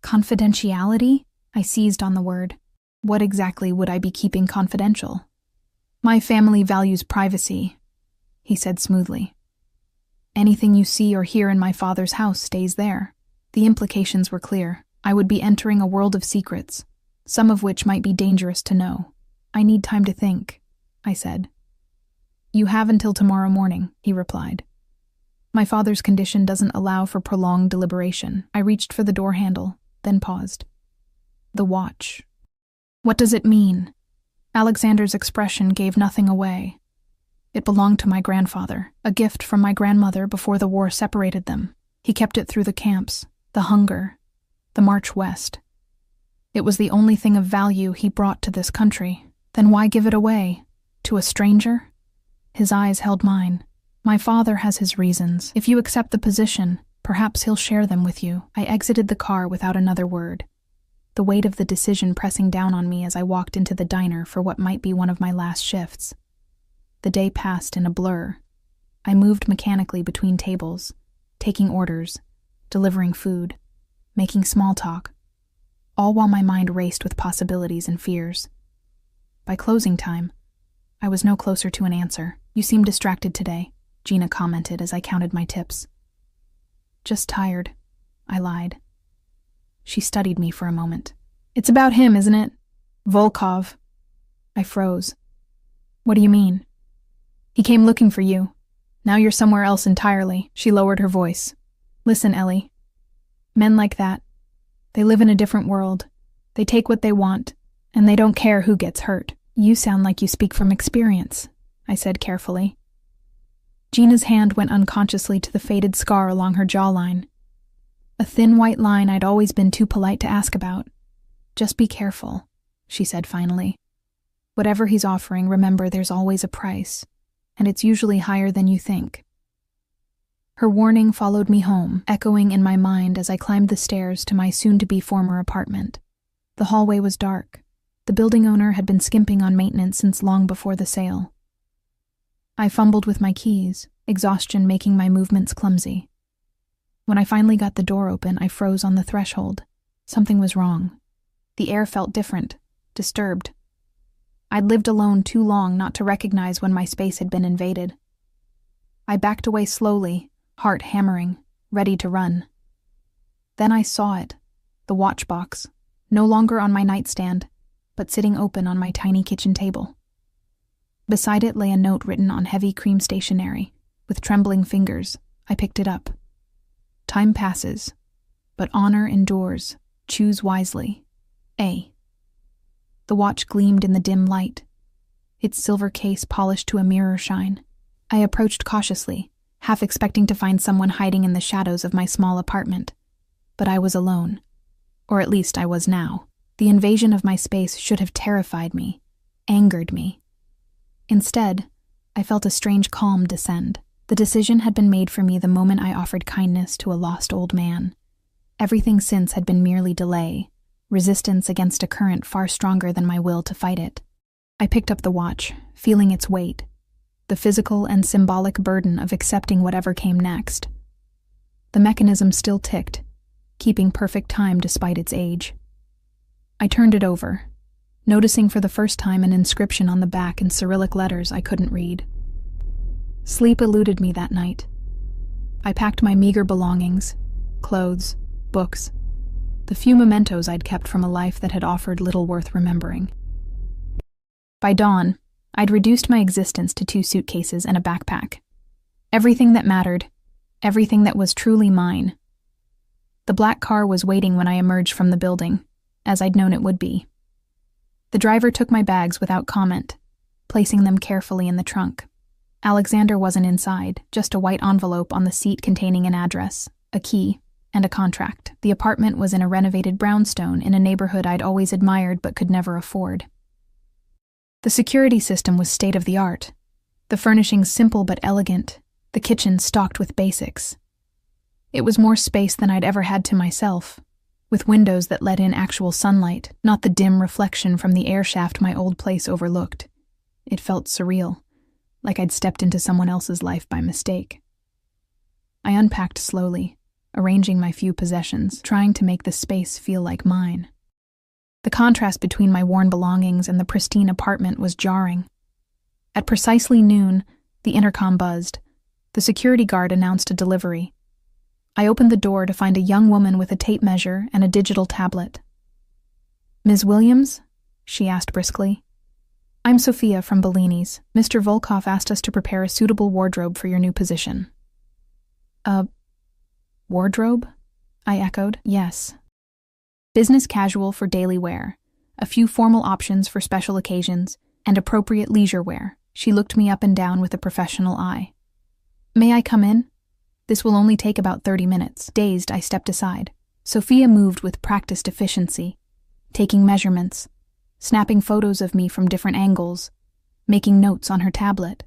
Confidentiality? I seized on the word. What exactly would I be keeping confidential? My family values privacy, he said smoothly. Anything you see or hear in my father's house stays there. The implications were clear. I would be entering a world of secrets, some of which might be dangerous to know. I need time to think, I said. You have until tomorrow morning, he replied. My father's condition doesn't allow for prolonged deliberation. I reached for the door handle, then paused. The watch. What does it mean? Alexander's expression gave nothing away. It belonged to my grandfather, a gift from my grandmother before the war separated them. He kept it through the camps, the hunger, the march west. It was the only thing of value he brought to this country. Then why give it away? To a stranger? His eyes held mine. My father has his reasons. If you accept the position, perhaps he'll share them with you. I exited the car without another word, the weight of the decision pressing down on me as I walked into the diner for what might be one of my last shifts. The day passed in a blur. I moved mechanically between tables, taking orders, delivering food, making small talk, all while my mind raced with possibilities and fears. By closing time, I was no closer to an answer. You seem distracted today, Gina commented as I counted my tips. Just tired, I lied. She studied me for a moment. It's about him, isn't it? Volkov. I froze. What do you mean? He came looking for you. Now you're somewhere else entirely. She lowered her voice. Listen, Ellie. Men like that, they live in a different world. They take what they want, and they don't care who gets hurt. You sound like you speak from experience, I said carefully. Gina's hand went unconsciously to the faded scar along her jawline. A thin white line I'd always been too polite to ask about. Just be careful, she said finally. Whatever he's offering, remember there's always a price. and it's usually higher than you think." Her warning followed me home, echoing in my mind as I climbed the stairs to my soon-to-be former apartment. The hallway was dark. The building owner had been skimping on maintenance since long before the sale. I fumbled with my keys, exhaustion making my movements clumsy. When I finally got the door open, I froze on the threshold. Something was wrong. The air felt different, disturbed. I'd lived alone too long not to recognize when my space had been invaded. I backed away slowly, heart hammering, ready to run. Then I saw it, the watch box, no longer on my nightstand, but sitting open on my tiny kitchen table. Beside it lay a note written on heavy cream stationery. With trembling fingers, I picked it up. "Time passes, but honor endures. Choose wisely. A." The watch gleamed in the dim light, its silver case polished to a mirror shine. I approached cautiously, half expecting to find someone hiding in the shadows of my small apartment. But I was alone. Or at least I was now. The invasion of my space should have terrified me, angered me. Instead, I felt a strange calm descend. The decision had been made for me the moment I offered kindness to a lost old man. Everything since had been merely delay, resistance against a current far stronger than my will to fight it. I picked up the watch, feeling its weight, the physical and symbolic burden of accepting whatever came next. The mechanism still ticked, keeping perfect time despite its age. I turned it over, noticing for the first time an inscription on the back in Cyrillic letters I couldn't read. Sleep eluded me that night. I packed my meager belongings, clothes, books, the few mementos I'd kept from a life that had offered little worth remembering. By dawn, I'd reduced my existence to 2 suitcases and a backpack. Everything that mattered, everything that was truly mine. The black car was waiting when I emerged from the building, as I'd known it would be. The driver took my bags without comment, placing them carefully in the trunk. Alexander wasn't inside, just a white envelope on the seat containing an address, a key, and a contract. The apartment was in a renovated brownstone in a neighborhood I'd always admired but could never afford. The security system was state-of-the-art, the furnishings simple but elegant, the kitchen stocked with basics. It was more space than I'd ever had to myself, with windows that let in actual sunlight, not the dim reflection from the air shaft my old place overlooked. It felt surreal, like I'd stepped into someone else's life by mistake. I unpacked slowly, arranging my few possessions, trying to make the space feel like mine. The contrast between my worn belongings and the pristine apartment was jarring. At precisely noon, the intercom buzzed. The security guard announced a delivery. I opened the door to find a young woman with a tape measure and a digital tablet. "Ms. Williams?" she asked briskly. "I'm Sophia from Bellini's. Mr. Volkov asked us to prepare a suitable wardrobe for your new position." "A wardrobe?" I echoed. "Yes. Business casual for daily wear, a few formal options for special occasions, and appropriate leisure wear." She looked me up and down with a professional eye. "May I come in? This will only take about 30 minutes. Dazed, I stepped aside. Sophia moved with practiced efficiency, taking measurements, snapping photos of me from different angles, making notes on her tablet.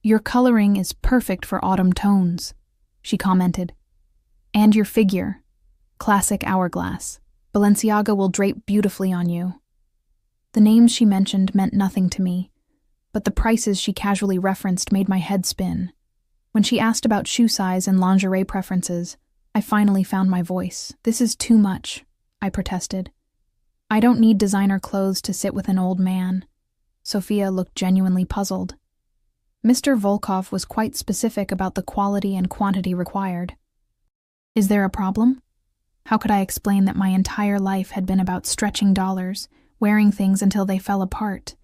"Your coloring is perfect for autumn tones," she commented. "And your figure. Classic hourglass. Balenciaga will drape beautifully on you." The names she mentioned meant nothing to me, but the prices she casually referenced made my head spin. When she asked about shoe size and lingerie preferences, I finally found my voice. "This is too much," I protested. "I don't need designer clothes to sit with an old man." Sophia looked genuinely puzzled. Mr. Volkov was quite specific about the quality and quantity required. Is there a problem? How could I explain that my entire life had been about stretching dollars, wearing things until they fell apart,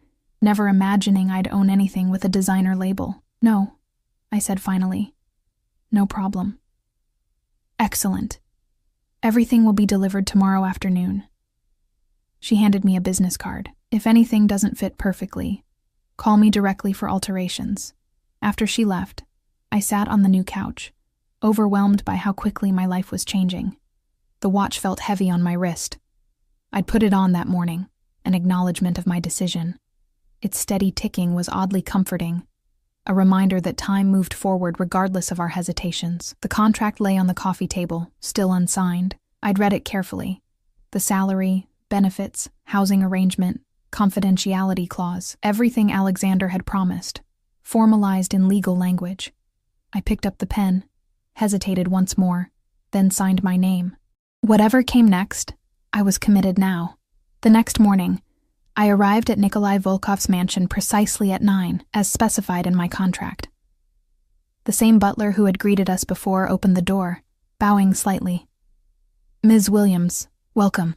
never imagining I'd own anything with a designer label? "No," I said finally. "No problem." "Excellent. Everything will be delivered tomorrow afternoon." She handed me a business card. "If anything doesn't fit perfectly, call me directly for alterations." After she left, I sat on the new couch, overwhelmed by how quickly my life was changing. The watch felt heavy on my wrist. I'd put it on that morning, an acknowledgement of my decision. Its steady ticking was oddly comforting. a reminder that time moved forward regardless of our hesitations. The contract lay on the coffee table, still unsigned. I'd read it carefully. The salary, benefits, housing arrangement, confidentiality clause, everything Alexander had promised, formalized in legal language. I picked up the pen, hesitated once more, then signed my name. Whatever came next, I was committed now. The next morning, I arrived at Nikolai Volkov's mansion precisely at 9, as specified in my contract. The same butler who had greeted us before opened the door, bowing slightly. "Ms. Williams, welcome.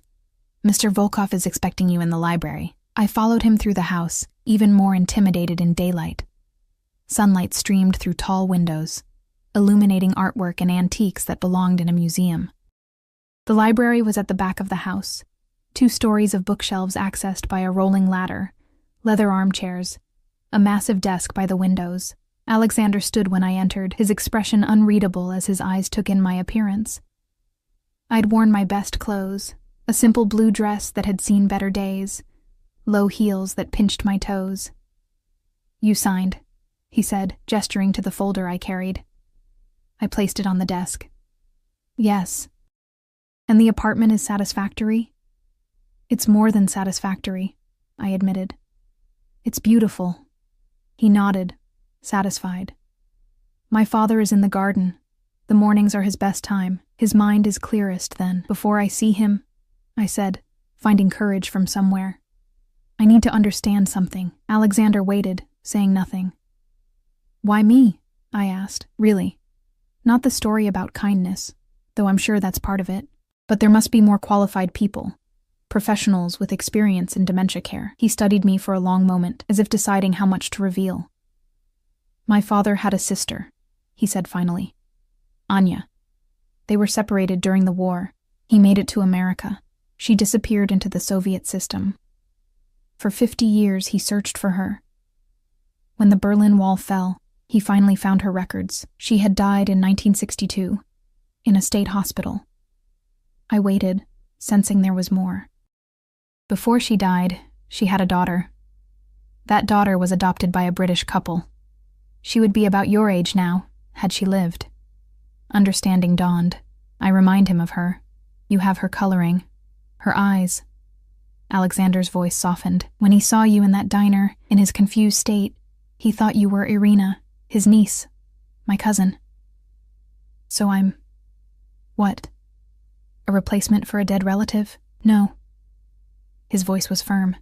Mr. Volkov is expecting you in the library." I followed him through the house, even more intimidated in daylight. Sunlight streamed through tall windows, illuminating artwork and antiques that belonged in a museum. The library was at the back of the house, 2 stories of bookshelves accessed by a rolling ladder, leather armchairs, a massive desk by the windows. Alexander stood when I entered, his expression unreadable as his eyes took in my appearance. I'd worn my best clothes, a simple blue dress that had seen better days, low heels that pinched my toes. "You signed," he said, gesturing to the folder I carried. I placed it on the desk. "Yes." "And the apartment is satisfactory?" "It's more than satisfactory," I admitted. "It's beautiful." He nodded, satisfied. "My father is in the garden. The mornings are his best time. His mind is clearest then. Before I see him," I said, finding courage from somewhere, "I need to understand something." Alexander waited, saying nothing. "Why me?" I asked, really. Not the story about kindness, though I'm sure that's part of it, but there must be more qualified people, professionals with experience in dementia care. He studied me for a long moment, as if deciding how much to reveal. "My father had a sister," he said finally. "Anya. They were separated during the war. He made it to America. She disappeared into the Soviet system. For 50 years he searched for her. When the Berlin Wall fell, he finally found her records. She had died in 1962, in a state hospital. I waited, sensing there was more. Before she died, she had a daughter. That daughter was adopted by a British couple. She would be about your age now, had she lived." Understanding dawned. I remind him of her. "You have her coloring, her eyes." Alexander's voice softened. "When he saw you in that diner, in his confused state, he thought you were Irina, his niece, my cousin. So I'm... what? A replacement for a dead relative? No." His voice was firm.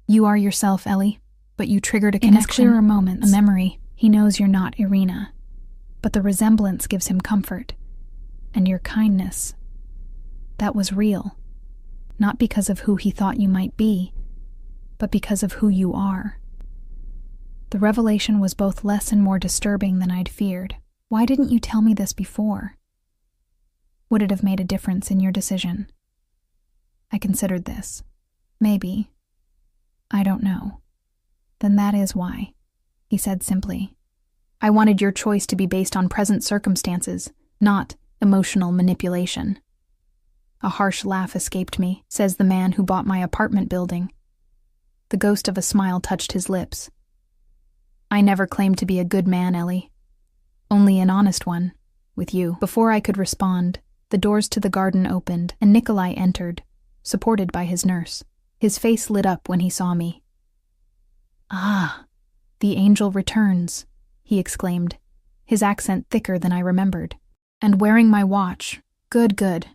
"You are yourself, Ellie, but you triggered a connection. In his clearer moments, a memory. He knows you're not Irina, but the resemblance gives him comfort. And your kindness, that was real. Not because of who he thought you might be, but because of who you are." The revelation was both less and more disturbing than I'd feared. "Why didn't you tell me this before? Would it have made a difference in your decision?" I considered this. "Maybe. I don't know." "Then that is why," he said simply. "I wanted your choice to be based on present circumstances, not emotional manipulation." A harsh laugh escaped me, says the man who bought my apartment building. The ghost of a smile touched his lips. "I never claimed to be a good man, Ellie. Only an honest one, with you." Before I could respond, the doors to the garden opened, and Nikolai entered, supported by his nurse. His face lit up when he saw me. "Ah, the angel returns," he exclaimed, his accent thicker than I remembered. "And wearing my watch. Good, good."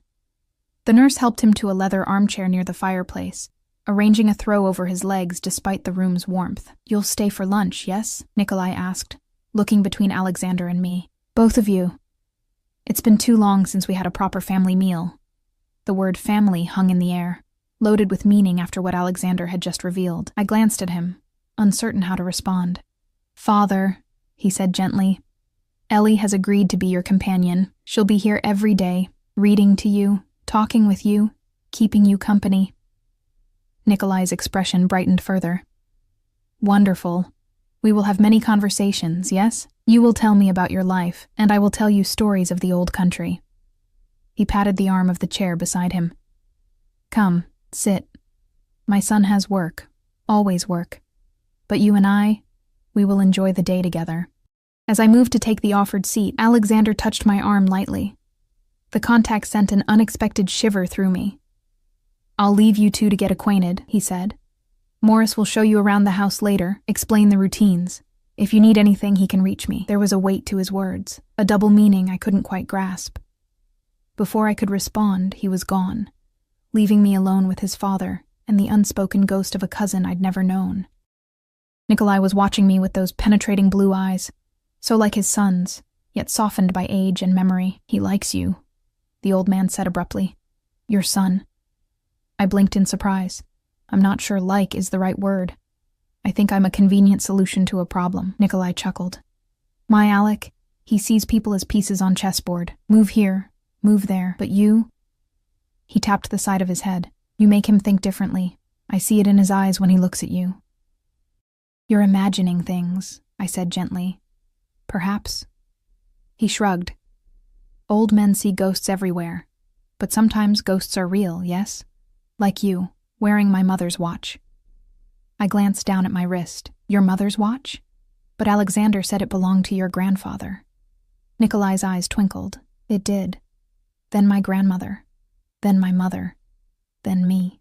The nurse helped him to a leather armchair near the fireplace, arranging a throw over his legs despite the room's warmth. "You'll stay for lunch, yes?" Nikolai asked, looking between Alexander and me. "Both of you. It's been too long since we had a proper family meal." The word family hung in the air, loaded with meaning after what Alexander had just revealed. I glanced at him, uncertain how to respond. "Father," he said gently, "Ellie has agreed to be your companion. She'll be here every day, reading to you, talking with you, keeping you company." Nikolai's expression brightened further. "Wonderful. We will have many conversations, yes? You will tell me about your life, and I will tell you stories of the old country." He patted the arm of the chair beside him. "Come, sit. My son has work, always work. But you and I, We will enjoy the day together. As I moved to take the offered seat, Alexander touched my arm lightly. The contact sent an unexpected shiver through me. "I'll leave you two to get acquainted," he said. "Morris will show you around the house later, explain the routines. If you need anything, he can reach me." There was a weight to his words, a double meaning I couldn't quite grasp. Before I could respond, he was gone, leaving me alone with his father and the unspoken ghost of a cousin I'd never known. Nikolai was watching me with those penetrating blue eyes, so like his son's, yet softened by age and memory. "He likes you," the old man said abruptly. "Your son." I blinked in surprise. I'm not sure "like" is the right word. I think I'm a convenient solution to a problem. Nikolai chuckled. "My Alec, he sees people as pieces on chessboard. Move here, move there. But you?" He tapped the side of his head. "You make him think differently. I see it in his eyes when he looks at you." "You're imagining things," I said gently. "Perhaps." He shrugged. "Old men see ghosts everywhere, but sometimes ghosts are real, yes? Like you, wearing my mother's watch." I glanced down at my wrist. "Your mother's watch? But Alexander said it belonged to your grandfather." Nikolai's eyes twinkled. "It did. Then my grandmother. Then my mother. Then me.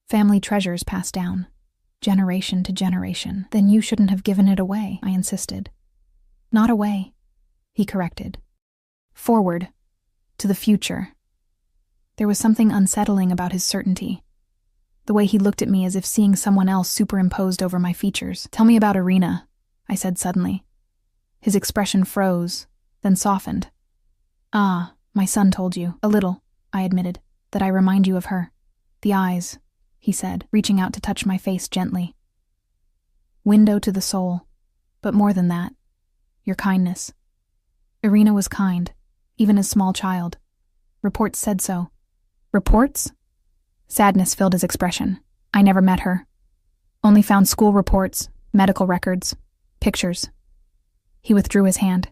Family treasures passed down, generation to generation." "Then you shouldn't have given it away," I insisted. "Not away," he corrected. "Forward. To the future." There was something unsettling about his certainty. The way he looked at me as if seeing someone else superimposed over my features. "Tell me about Irina," I said suddenly. His expression froze, then softened. "Ah, my son told you. A little," I admitted. "That I remind you of her. The eyes," he said, reaching out to touch my face gently. "Window to the soul. But more than that. Your kindness. Irina was kind, even as small child. Reports said so." "Reports?" Sadness filled his expression. "I never met her. Only found school reports, medical records, pictures." He withdrew his hand.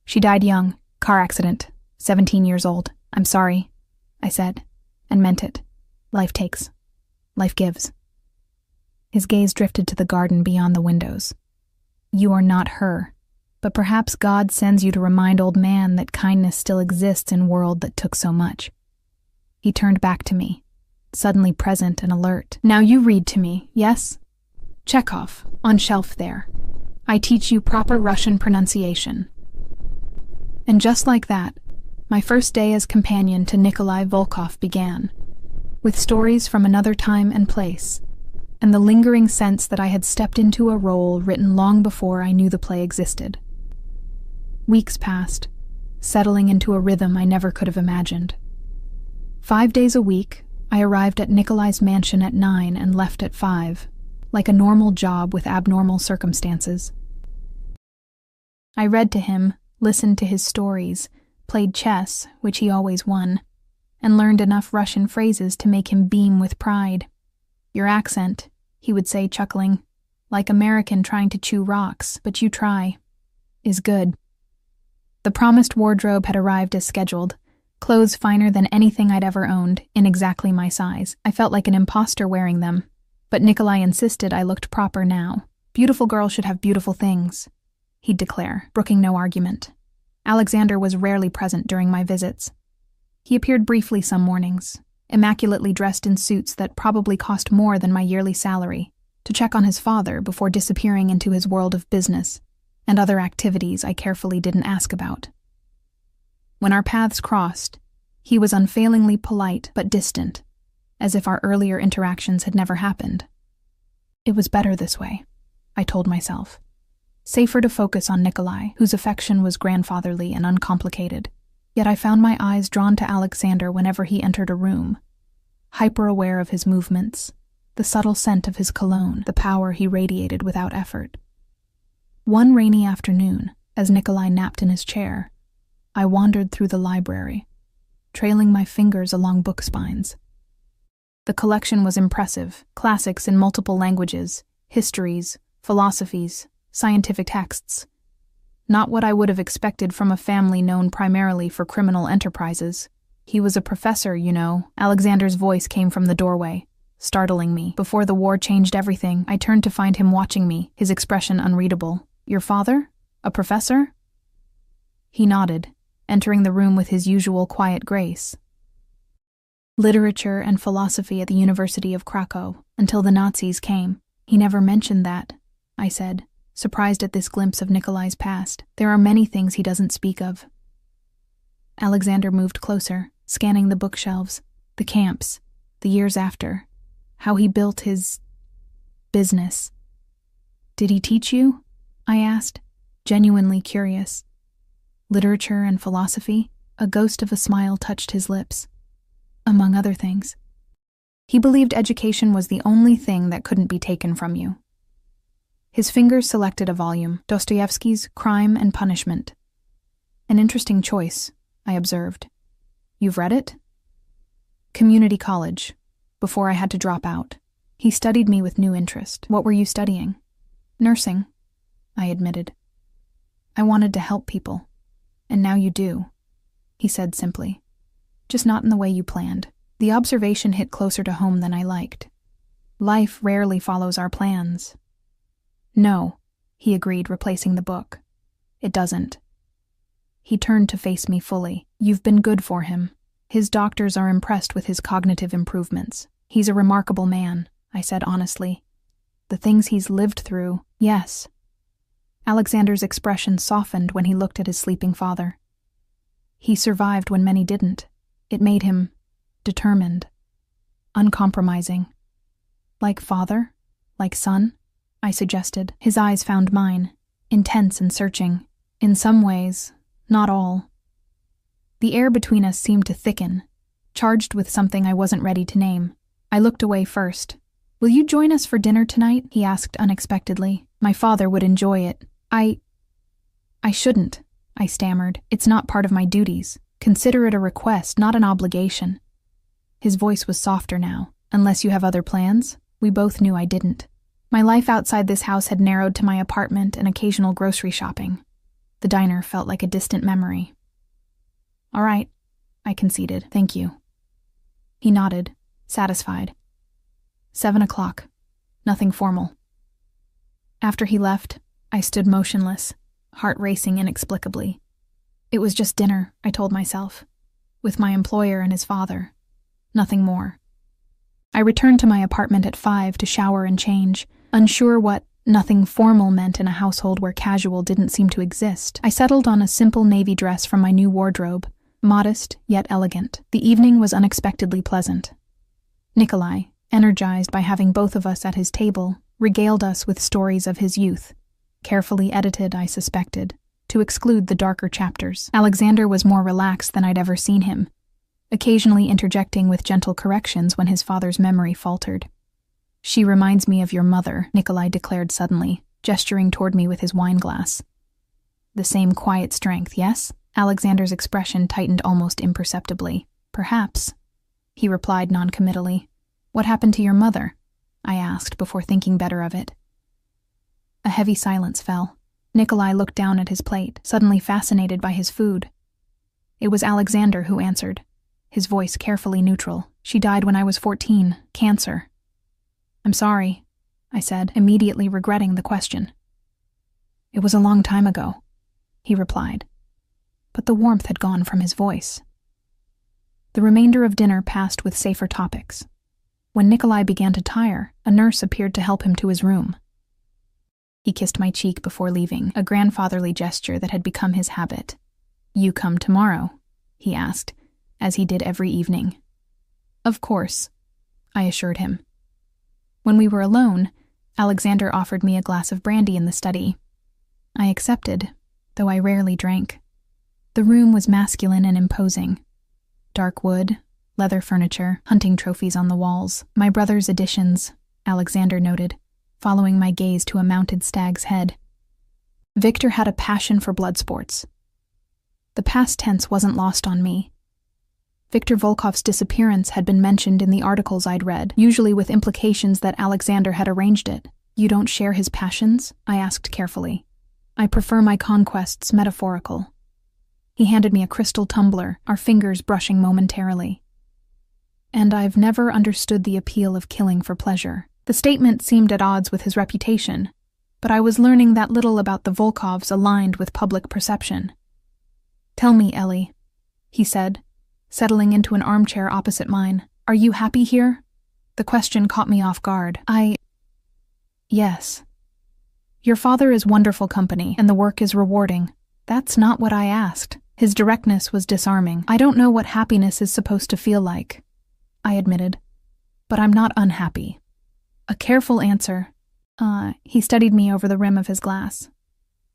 "She died young, car accident, 17 years old. I'm sorry," I said, and meant it. Life takes. Life gives. His gaze drifted to the garden beyond the windows. "You are not her, but perhaps God sends you to remind old man that kindness still exists in a world that took so much." He turned back to me, suddenly present and alert. "Now you read to me, yes? Chekhov, on shelf there. I teach you proper Russian pronunciation." And just like that, my first day as companion to Nikolai Volkov began, with stories from another time and place, and the lingering sense that I had stepped into a role written long before I knew the play existed. Weeks passed, settling into a rhythm I never could have imagined. 5 days a week, I arrived at Nikolai's mansion at 9 and left at 5, like a normal job with abnormal circumstances. I read to him, listened to his stories, played chess, which he always won, and learned enough Russian phrases to make him beam with pride. "Your accent," he would say, chuckling, "like American trying to chew rocks, but you try, is good." The promised wardrobe had arrived as scheduled, clothes finer than anything I'd ever owned, in exactly my size. I felt like an imposter wearing them, but Nikolai insisted I looked proper now. "Beautiful girls should have beautiful things," he'd declare, brooking no argument. Alexander was rarely present during my visits. He appeared briefly some mornings, immaculately dressed in suits that probably cost more than my yearly salary, to check on his father before disappearing into his world of business and other activities I carefully didn't ask about. When our paths crossed, he was unfailingly polite but distant, as if our earlier interactions had never happened. It was better this way, I told myself. Safer to focus on Nikolai, whose affection was grandfatherly and uncomplicated. Yet I found my eyes drawn to Alexander whenever he entered a room, hyper-aware of his movements, the subtle scent of his cologne, the power he radiated without effort. One rainy afternoon, as Nikolai napped in his chair, I wandered through the library, trailing my fingers along book spines. The collection was impressive, classics in multiple languages, histories, philosophies, scientific texts. Not what I would have expected from a family known primarily for criminal enterprises. "He was a professor, you know." Alexander's voice came from the doorway, startling me. Before the war changed everything, I turned to find him watching me, his expression unreadable. Your father? A professor? He nodded, entering the room with his usual quiet grace. Literature and philosophy at the University of Krakow, until the Nazis came. He never mentioned that, I said, surprised at this glimpse of Nikolai's past. There are many things he doesn't speak of. Alexander moved closer, scanning the bookshelves, the camps, the years after, how he built his business. Did he teach you? I asked, genuinely curious. Literature and philosophy? A ghost of a smile touched his lips. Among other things. He believed education was the only thing that couldn't be taken from you. His fingers selected a volume, Dostoevsky's Crime and Punishment. An interesting choice, I observed. You've read it? Community college, before I had to drop out. He studied me with new interest. What were you studying? Nursing, I admitted. I wanted to help people, and now you do, he said simply. Just not in the way you planned. The observation hit closer to home than I liked. Life rarely follows our plans. No, he agreed, replacing the book. It doesn't. He turned to face me fully. You've been good for him. His doctors are impressed with his cognitive improvements. He's a remarkable man, I said honestly. The things he's lived through, yes. Alexander's expression softened when he looked at his sleeping father. He survived when many didn't. It made him determined, uncompromising. Like father? Like son? I suggested. His eyes found mine, intense and searching. In some ways, not all. The air between us seemed to thicken, charged with something I wasn't ready to name. I looked away first. Will you join us for dinner tonight? He asked unexpectedly. My father would enjoy it. I shouldn't, I stammered. It's not part of my duties. Consider it a request, not an obligation. His voice was softer now. Unless you have other plans? We both knew I didn't. My life outside this house had narrowed to my apartment and occasional grocery shopping. The diner felt like a distant memory. All right, I conceded. Thank you. He nodded, satisfied. 7 o'clock. Nothing formal. After he left, I stood motionless, heart racing inexplicably. It was just dinner, I told myself, with my employer and his father. Nothing more. I returned to my apartment at 5 to shower and change, unsure what nothing formal meant in a household where casual didn't seem to exist. I settled on a simple navy dress from my new wardrobe, modest yet elegant. The evening was unexpectedly pleasant. Nikolai, energized by having both of us at his table, regaled us with stories of his youth, carefully edited, I suspected, to exclude the darker chapters. Alexander was more relaxed than I'd ever seen him, occasionally interjecting with gentle corrections when his father's memory faltered. She reminds me of your mother, Nikolai declared suddenly, gesturing toward me with his wine glass. The same quiet strength, yes? Alexander's expression tightened almost imperceptibly. Perhaps, he replied noncommittally. What happened to your mother? I asked before thinking better of it. A heavy silence fell. Nikolai looked down at his plate, suddenly fascinated by his food. It was Alexander who answered, his voice carefully neutral. She died when I was 14, cancer. I'm sorry, I said, immediately regretting the question. It was a long time ago, he replied, but the warmth had gone from his voice. The remainder of dinner passed with safer topics. When Nikolai began to tire, a nurse appeared to help him to his room. He kissed my cheek before leaving, a grandfatherly gesture that had become his habit. You come tomorrow, he asked, as he did every evening. Of course, I assured him. When we were alone, Alexander offered me a glass of brandy in the study. I accepted, though I rarely drank. The room was masculine and imposing. Dark wood, leather furniture, hunting trophies on the walls. My brother's additions, Alexander noted, following my gaze to a mounted stag's head. Victor had a passion for blood sports. The past tense wasn't lost on me. Viktor Volkov's disappearance had been mentioned in the articles I'd read, usually with implications that Alexander had arranged it. You don't share his passions? I asked carefully. I prefer my conquests metaphorical. He handed me a crystal tumbler, our fingers brushing momentarily. and I've never understood the appeal of killing for pleasure. The statement seemed at odds with his reputation, but I was learning that little about the Volkovs aligned with public perception. "Tell me, Ellie," he said, settling into an armchair opposite mine. "Are you happy here?" The question caught me off guard. Yes. Your father is wonderful company, and the work is rewarding. That's not what I asked. His directness was disarming. I don't know what happiness is supposed to feel like, I admitted, but I'm not unhappy. A careful answer. He studied me over the rim of his glass.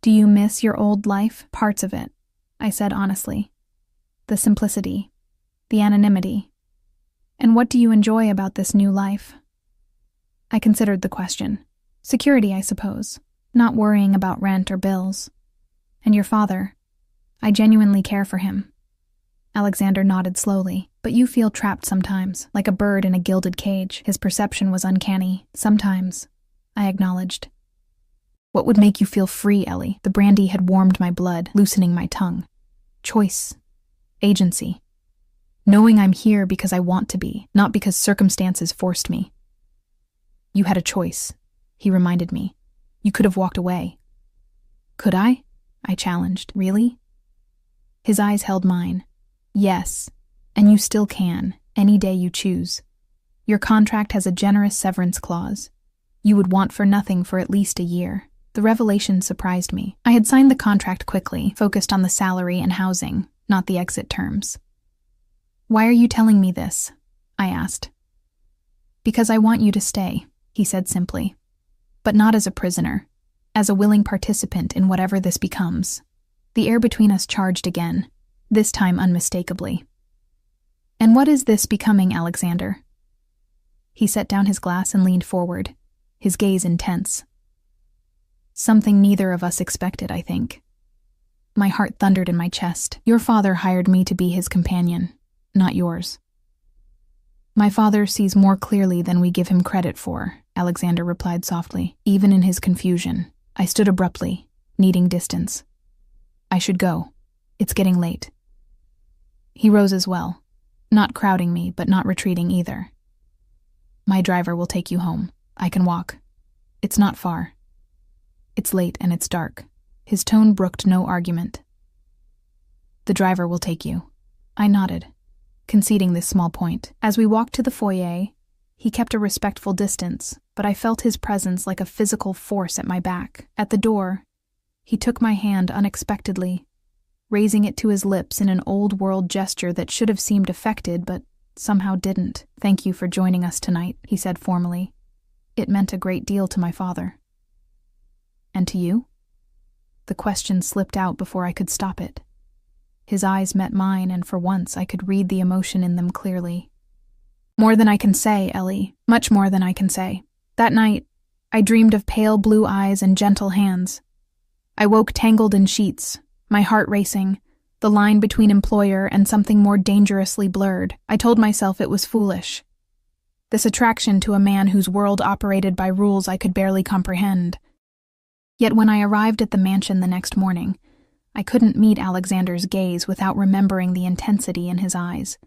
Do you miss your old life? Parts of it, I said honestly. The simplicity, the anonymity. And what do you enjoy about this new life? I considered the question. Security, I suppose. Not worrying about rent or bills. And your father? I genuinely care for him. Alexander nodded slowly. But you feel trapped sometimes, like a bird in a gilded cage. His perception was uncanny. Sometimes, I acknowledged. What would make you feel free, Ellie? The brandy had warmed my blood, loosening my tongue. Choice. Agency. Knowing I'm here because I want to be, not because circumstances forced me. You had a choice, he reminded me. You could have walked away. Could I? I challenged. Really? His eyes held mine. Yes, and you still can, any day you choose. Your contract has a generous severance clause. You would want for nothing for at least a year. The revelation surprised me. I had signed the contract quickly, focused on the salary and housing, not the exit terms. Why are you telling me this? I asked. Because I want you to stay, he said simply. But not as a prisoner, as a willing participant in whatever this becomes. The air between us charged again, this time unmistakably. And what is this becoming, Alexander? He set down his glass and leaned forward, his gaze intense. Something neither of us expected, I think. My heart thundered in my chest. Your father hired me to be his companion, not yours. My father sees more clearly than we give him credit for, Alexander replied softly. Even in his confusion, I stood abruptly, needing distance. I should go. It's getting late. He rose as well, not crowding me, but not retreating either. My driver will take you home. I can walk. It's not far. It's late and it's dark. His tone brooked no argument. The driver will take you. I nodded, conceding this small point. As we walked to the foyer, he kept a respectful distance, but I felt his presence like a physical force at my back. At the door, he took my hand unexpectedly, raising it to his lips in an old-world gesture that should have seemed affected, but somehow didn't. Thank you for joining us tonight, he said formally. It meant a great deal to my father. And to you? The question slipped out before I could stop it. His eyes met mine, and for once I could read the emotion in them clearly. More than I can say, Ellie. Much more than I can say. That night, I dreamed of pale blue eyes and gentle hands. I woke tangled in sheets, my heart racing, the line between employer and something more dangerously blurred. I told myself it was foolish. This attraction to a man whose world operated by rules I could barely comprehend. Yet when I arrived at the mansion the next morning, I couldn't meet Alexander's gaze without remembering the intensity in his eyes,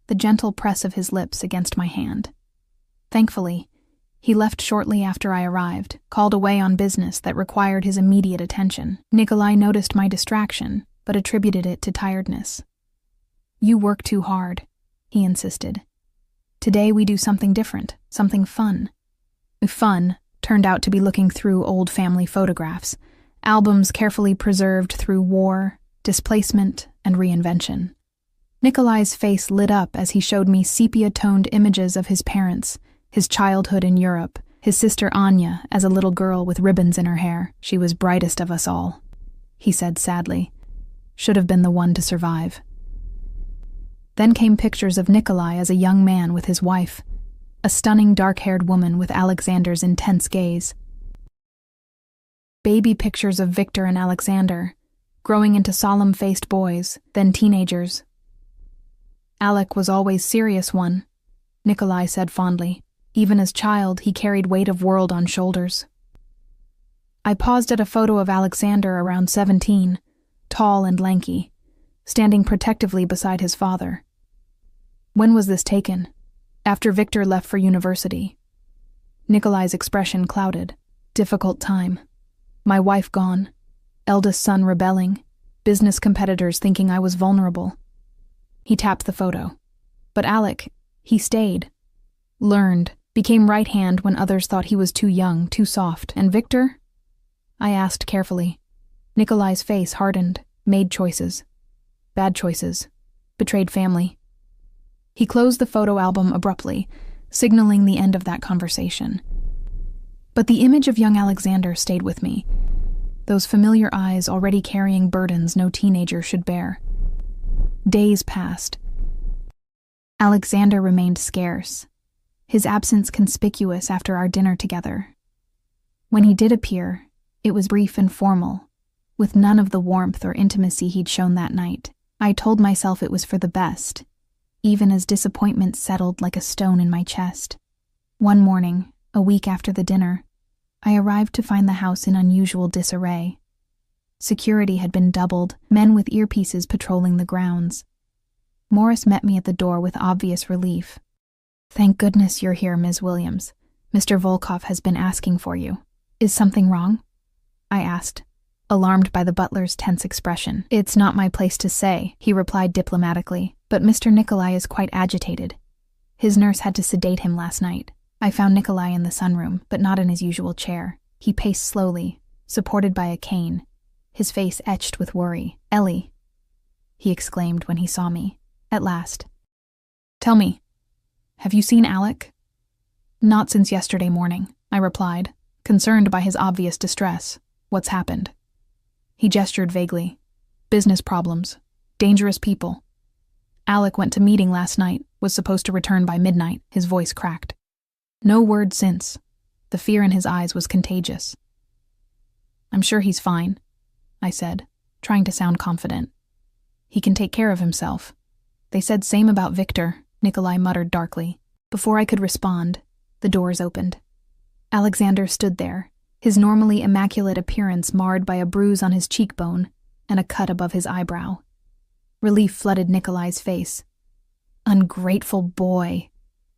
the gentle press of his lips against my hand. Thankfully, he left shortly after I arrived, called away on business that required his immediate attention. Nikolai noticed my distraction, but attributed it to tiredness. You work too hard, he insisted. Today we do something different, something fun. Fun turned out to be looking through old family photographs, albums carefully preserved through war, displacement, and reinvention. Nikolai's face lit up as he showed me sepia-toned images of his parents, his childhood in Europe, his sister Anya as a little girl with ribbons in her hair. She was brightest of us all, he said sadly. Should have been the one to survive. Then came pictures of Nikolai as a young man with his wife, a stunning dark-haired woman with Alexander's intense gaze. Baby pictures of Victor and Alexander, growing into solemn-faced boys, then teenagers. Alec was always serious one, Nikolai said fondly. Even as child, he carried weight of world on shoulders. I paused at a photo of Alexander around 17, tall and lanky, standing protectively beside his father. When was this taken? After Victor left for university. Nikolai's expression clouded. Difficult time. My wife gone. Eldest son rebelling. Business competitors thinking I was vulnerable. He tapped the photo. But Alec, he stayed. Learned. Became right hand when others thought he was too young, too soft. And Victor? I asked carefully. Nikolai's face hardened. Made choices. Bad choices. Betrayed family. He closed the photo album abruptly, signaling the end of that conversation. But the image of young Alexander stayed with me. Those familiar eyes already carrying burdens no teenager should bear. Days passed. Alexander remained scarce, his absence conspicuous after our dinner together. When he did appear, it was brief and formal, with none of the warmth or intimacy he'd shown that night. I told myself it was for the best, even as disappointment settled like a stone in my chest. One morning, a week after the dinner, I arrived to find the house in unusual disarray. Security had been doubled, men with earpieces patrolling the grounds. Morris met me at the door with obvious relief. "Thank goodness you're here, Ms. Williams. Mr. Volkov has been asking for you. Is something wrong?" I asked, alarmed by the butler's tense expression. "It's not my place to say," he replied diplomatically, "but Mr. Nikolai is quite agitated. His nurse had to sedate him last night. I found Nikolai in the sunroom, but not in his usual chair. He paced slowly, supported by a cane, his face etched with worry. "Ellie," he exclaimed when he saw me, at last. "Tell me, have you seen Alec?" "Not since yesterday morning," I replied, concerned by his obvious distress. "What's happened?" He gestured vaguely. "Business problems. Dangerous people. Alec went to meeting last night, was supposed to return by midnight." His voice cracked. No word since. The fear in his eyes was contagious. "I'm sure he's fine," I said, trying to sound confident. "He can take care of himself. They said same about Victor," Nikolai muttered darkly. Before I could respond, the doors opened. Alexander stood there, his normally immaculate appearance marred by a bruise on his cheekbone and a cut above his eyebrow. Relief flooded Nikolai's face. "Ungrateful boy,"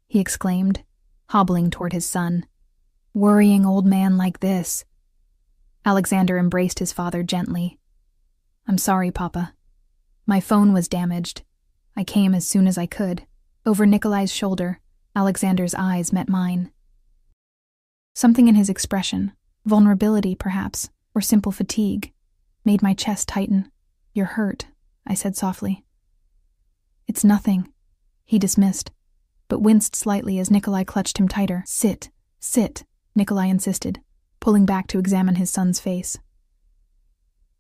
he exclaimed, hobbling toward his son. "Worrying old man like this." Alexander embraced his father gently. "I'm sorry, Papa. My phone was damaged. I came as soon as I could." Over Nikolai's shoulder, Alexander's eyes met mine. Something in his expression, vulnerability perhaps, or simple fatigue, made my chest tighten. "You're hurt," I said softly. "It's nothing," he dismissed, but winced slightly as Nikolai clutched him tighter. "Sit, sit," Nikolai insisted, pulling back to examine his son's face.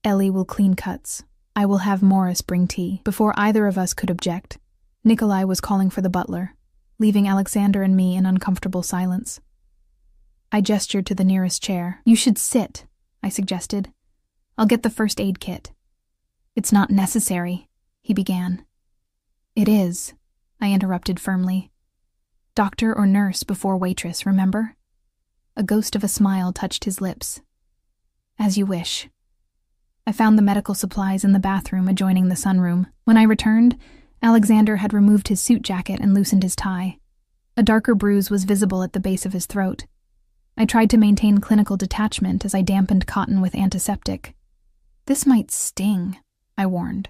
"Ellie will clean cuts. I will have Morris bring tea." Before either of us could object, Nikolai was calling for the butler, leaving Alexander and me in uncomfortable silence. I gestured to the nearest chair. "You should sit," I suggested. "I'll get the first aid kit." "It's not necessary," he began. "It is," I interrupted firmly. "Doctor or nurse before waitress, remember?" A ghost of a smile touched his lips. "As you wish." I found the medical supplies in the bathroom adjoining the sunroom. When I returned, Alexander had removed his suit jacket and loosened his tie. A darker bruise was visible at the base of his throat. I tried to maintain clinical detachment as I dampened cotton with antiseptic. "This might sting," I warned.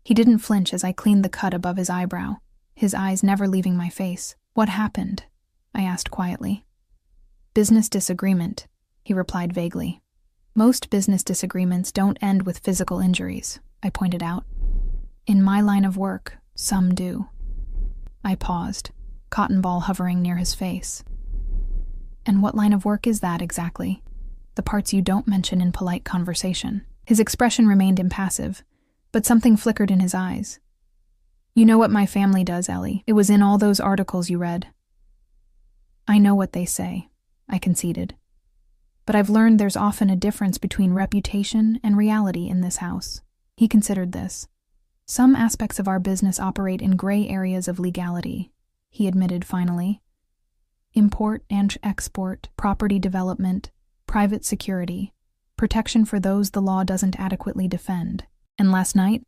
He didn't flinch as I cleaned the cut above his eyebrow, his eyes never leaving my face. "What happened?" I asked quietly. "Business disagreement," he replied vaguely. "Most business disagreements don't end with physical injuries," I pointed out. "In my line of work, some do." I paused, cotton ball hovering near his face. "And what line of work is that exactly? The parts you don't mention in polite conversation." His expression remained impassive, but something flickered in his eyes. "You know what my family does, Ellie. It was in all those articles you read." "I know what they say," I conceded. "But I've learned there's often a difference between reputation and reality in this house." He considered this. "Some aspects of our business operate in gray areas of legality," he admitted finally. "Import and export, property development, private security, protection for those the law doesn't adequately defend. And last night,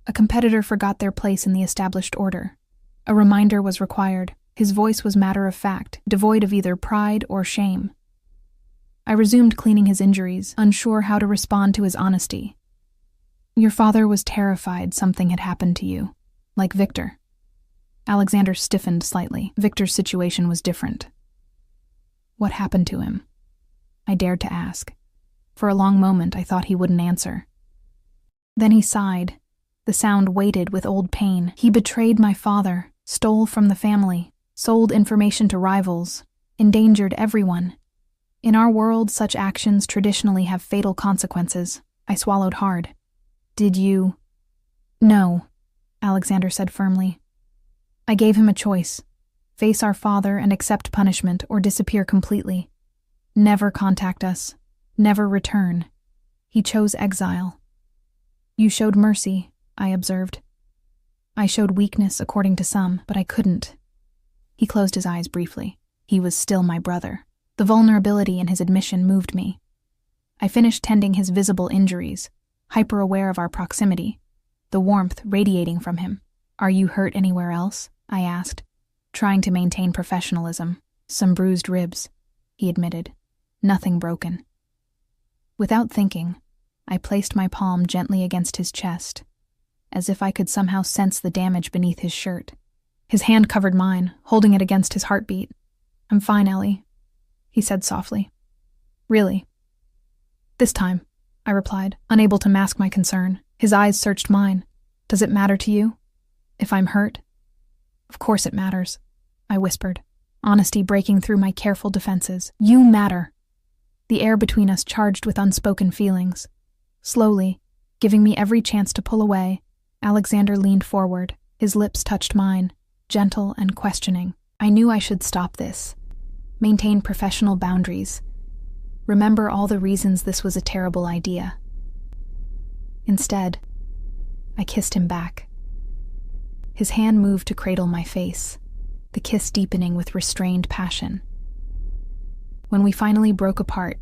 a competitor forgot their place in the established order. A reminder was required. His voice was matter-of-fact, devoid of either pride or shame. I resumed cleaning his injuries, unsure how to respond to his honesty. Your father was terrified something had happened to you, like Victor. Alexander stiffened slightly. Victor's situation was different. What happened to him? I dared to ask. For a long moment I thought he wouldn't answer. Then he sighed. The sound weighted with old pain. He betrayed my father, stole from the family, sold information to rivals, endangered everyone. In our world, such actions traditionally have fatal consequences. I swallowed hard. Did you? No, Alexander said firmly. I gave him a choice. Face our father and accept punishment or disappear completely. Never contact us. Never return. He chose exile. You showed mercy, I observed. I showed weakness according to some, but I couldn't. He closed his eyes briefly. He was still my brother. The vulnerability in his admission moved me. I finished tending his visible injuries, hyper-aware of our proximity, the warmth radiating from him. Are you hurt anywhere else? I asked, trying to maintain professionalism. Some bruised ribs, he admitted. Nothing broken. Without thinking, I placed my palm gently against his chest, as if I could somehow sense the damage beneath his shirt. His hand covered mine, holding it against his heartbeat. I'm fine, Ellie, he said softly. Really? This time, I replied, unable to mask my concern. His eyes searched mine. Does it matter to you? If I'm hurt? Of course it matters, I whispered, honesty breaking through my careful defenses. You matter. The air between us charged with unspoken feelings. Slowly, giving me every chance to pull away, Alexander leaned forward. His lips touched mine, gentle and questioning. I knew I should stop this. Maintain professional boundaries. Remember all the reasons this was a terrible idea. Instead, I kissed him back. His hand moved to cradle my face, the kiss deepening with restrained passion. When we finally broke apart,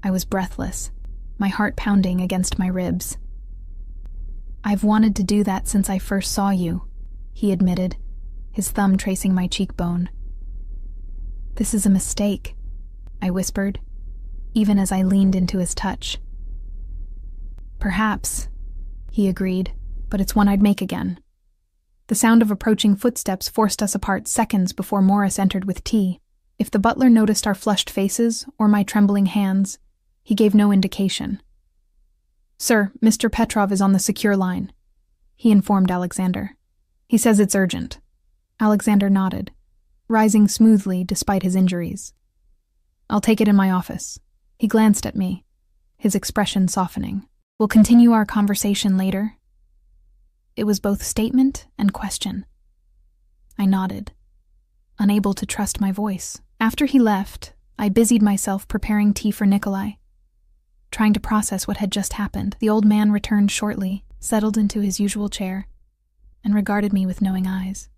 I was breathless, my heart pounding against my ribs. I've wanted to do that since I first saw you, he admitted, his thumb tracing my cheekbone. This is a mistake, I whispered, even as I leaned into his touch. Perhaps, he agreed, but it's one I'd make again. The sound of approaching footsteps forced us apart seconds before Morris entered with tea. If the butler noticed our flushed faces or my trembling hands, he gave no indication. Sir, Mr. Petrov is on the secure line, he informed Alexander. He says it's urgent. Alexander nodded, rising smoothly despite his injuries. I'll take it in my office. He glanced at me, his expression softening. We'll continue our conversation later. It was both statement and question. I nodded, unable to trust my voice. After he left, I busied myself preparing tea for Nikolai. Trying to process what had just happened, the old man returned shortly, settled into his usual chair, and regarded me with knowing eyes.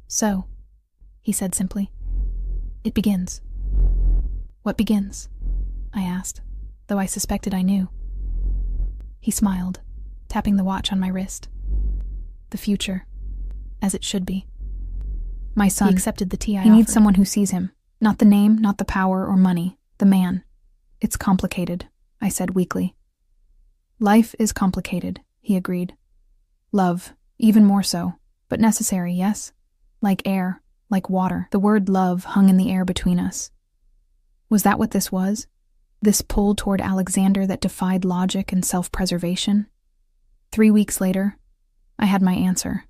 So, he said simply, it begins. What begins? I asked, though I suspected I knew. He smiled, tapping the watch on my wrist. The future, as it should be. My son, he accepted the tea I offered. He needs someone who sees him. Not the name, not the power or money, the man. It's complicated, I said weakly. Life is complicated, he agreed. Love, even more so, but necessary, yes? Like air, like water. The word love hung in the air between us. Was that what this was? This pull toward Alexander that defied logic and self-preservation? 3 weeks later, I had my answer.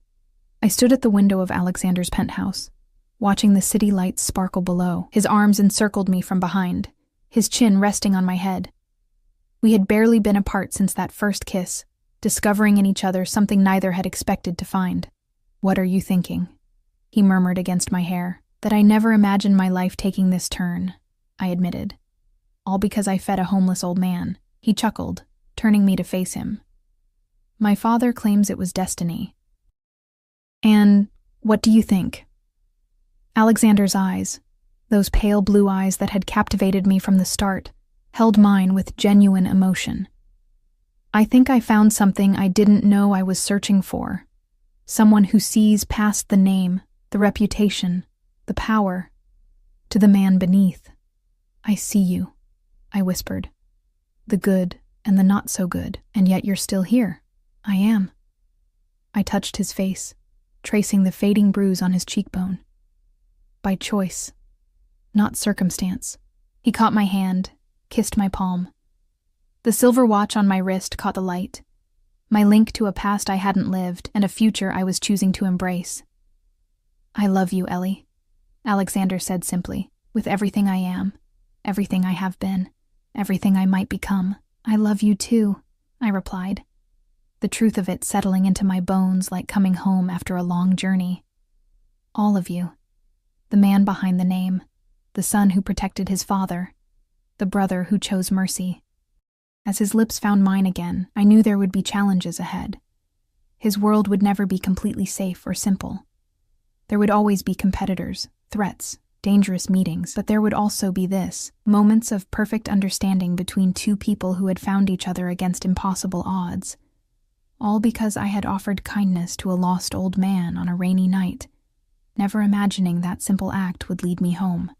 I stood at the window of Alexander's penthouse, watching the city lights sparkle below. His arms encircled me from behind, his chin resting on my head. We had barely been apart since that first kiss, discovering in each other something neither had expected to find. What are you thinking? He murmured against my hair. That I never imagined my life taking this turn, I admitted. All because I fed a homeless old man. He chuckled, turning me to face him. My father claims it was destiny. And what do you think? Alexander's eyes, those pale blue eyes that had captivated me from the start, held mine with genuine emotion. I think I found something I didn't know I was searching for. Someone who sees past the name, the reputation, the power, to the man beneath. I see you, I whispered. The good and the not so good, and yet you're still here. I am. I touched his face, tracing the fading bruise on his cheekbone. By choice, not circumstance. He caught my hand, kissed my palm. The silver watch on my wrist caught the light, my link to a past I hadn't lived and a future I was choosing to embrace. I love you, Ellie, Alexander said simply, with everything I am, everything I have been, everything I might become. I love you too, I replied, the truth of it settling into my bones like coming home after a long journey. All of you. The man behind the name, the son who protected his father, the brother who chose mercy. As his lips found mine again, I knew there would be challenges ahead. His world would never be completely safe or simple. There would always be competitors, threats, dangerous meetings, but there would also be this, moments of perfect understanding between two people who had found each other against impossible odds. All because I had offered kindness to a lost old man on a rainy night, never imagining that simple act would lead me home.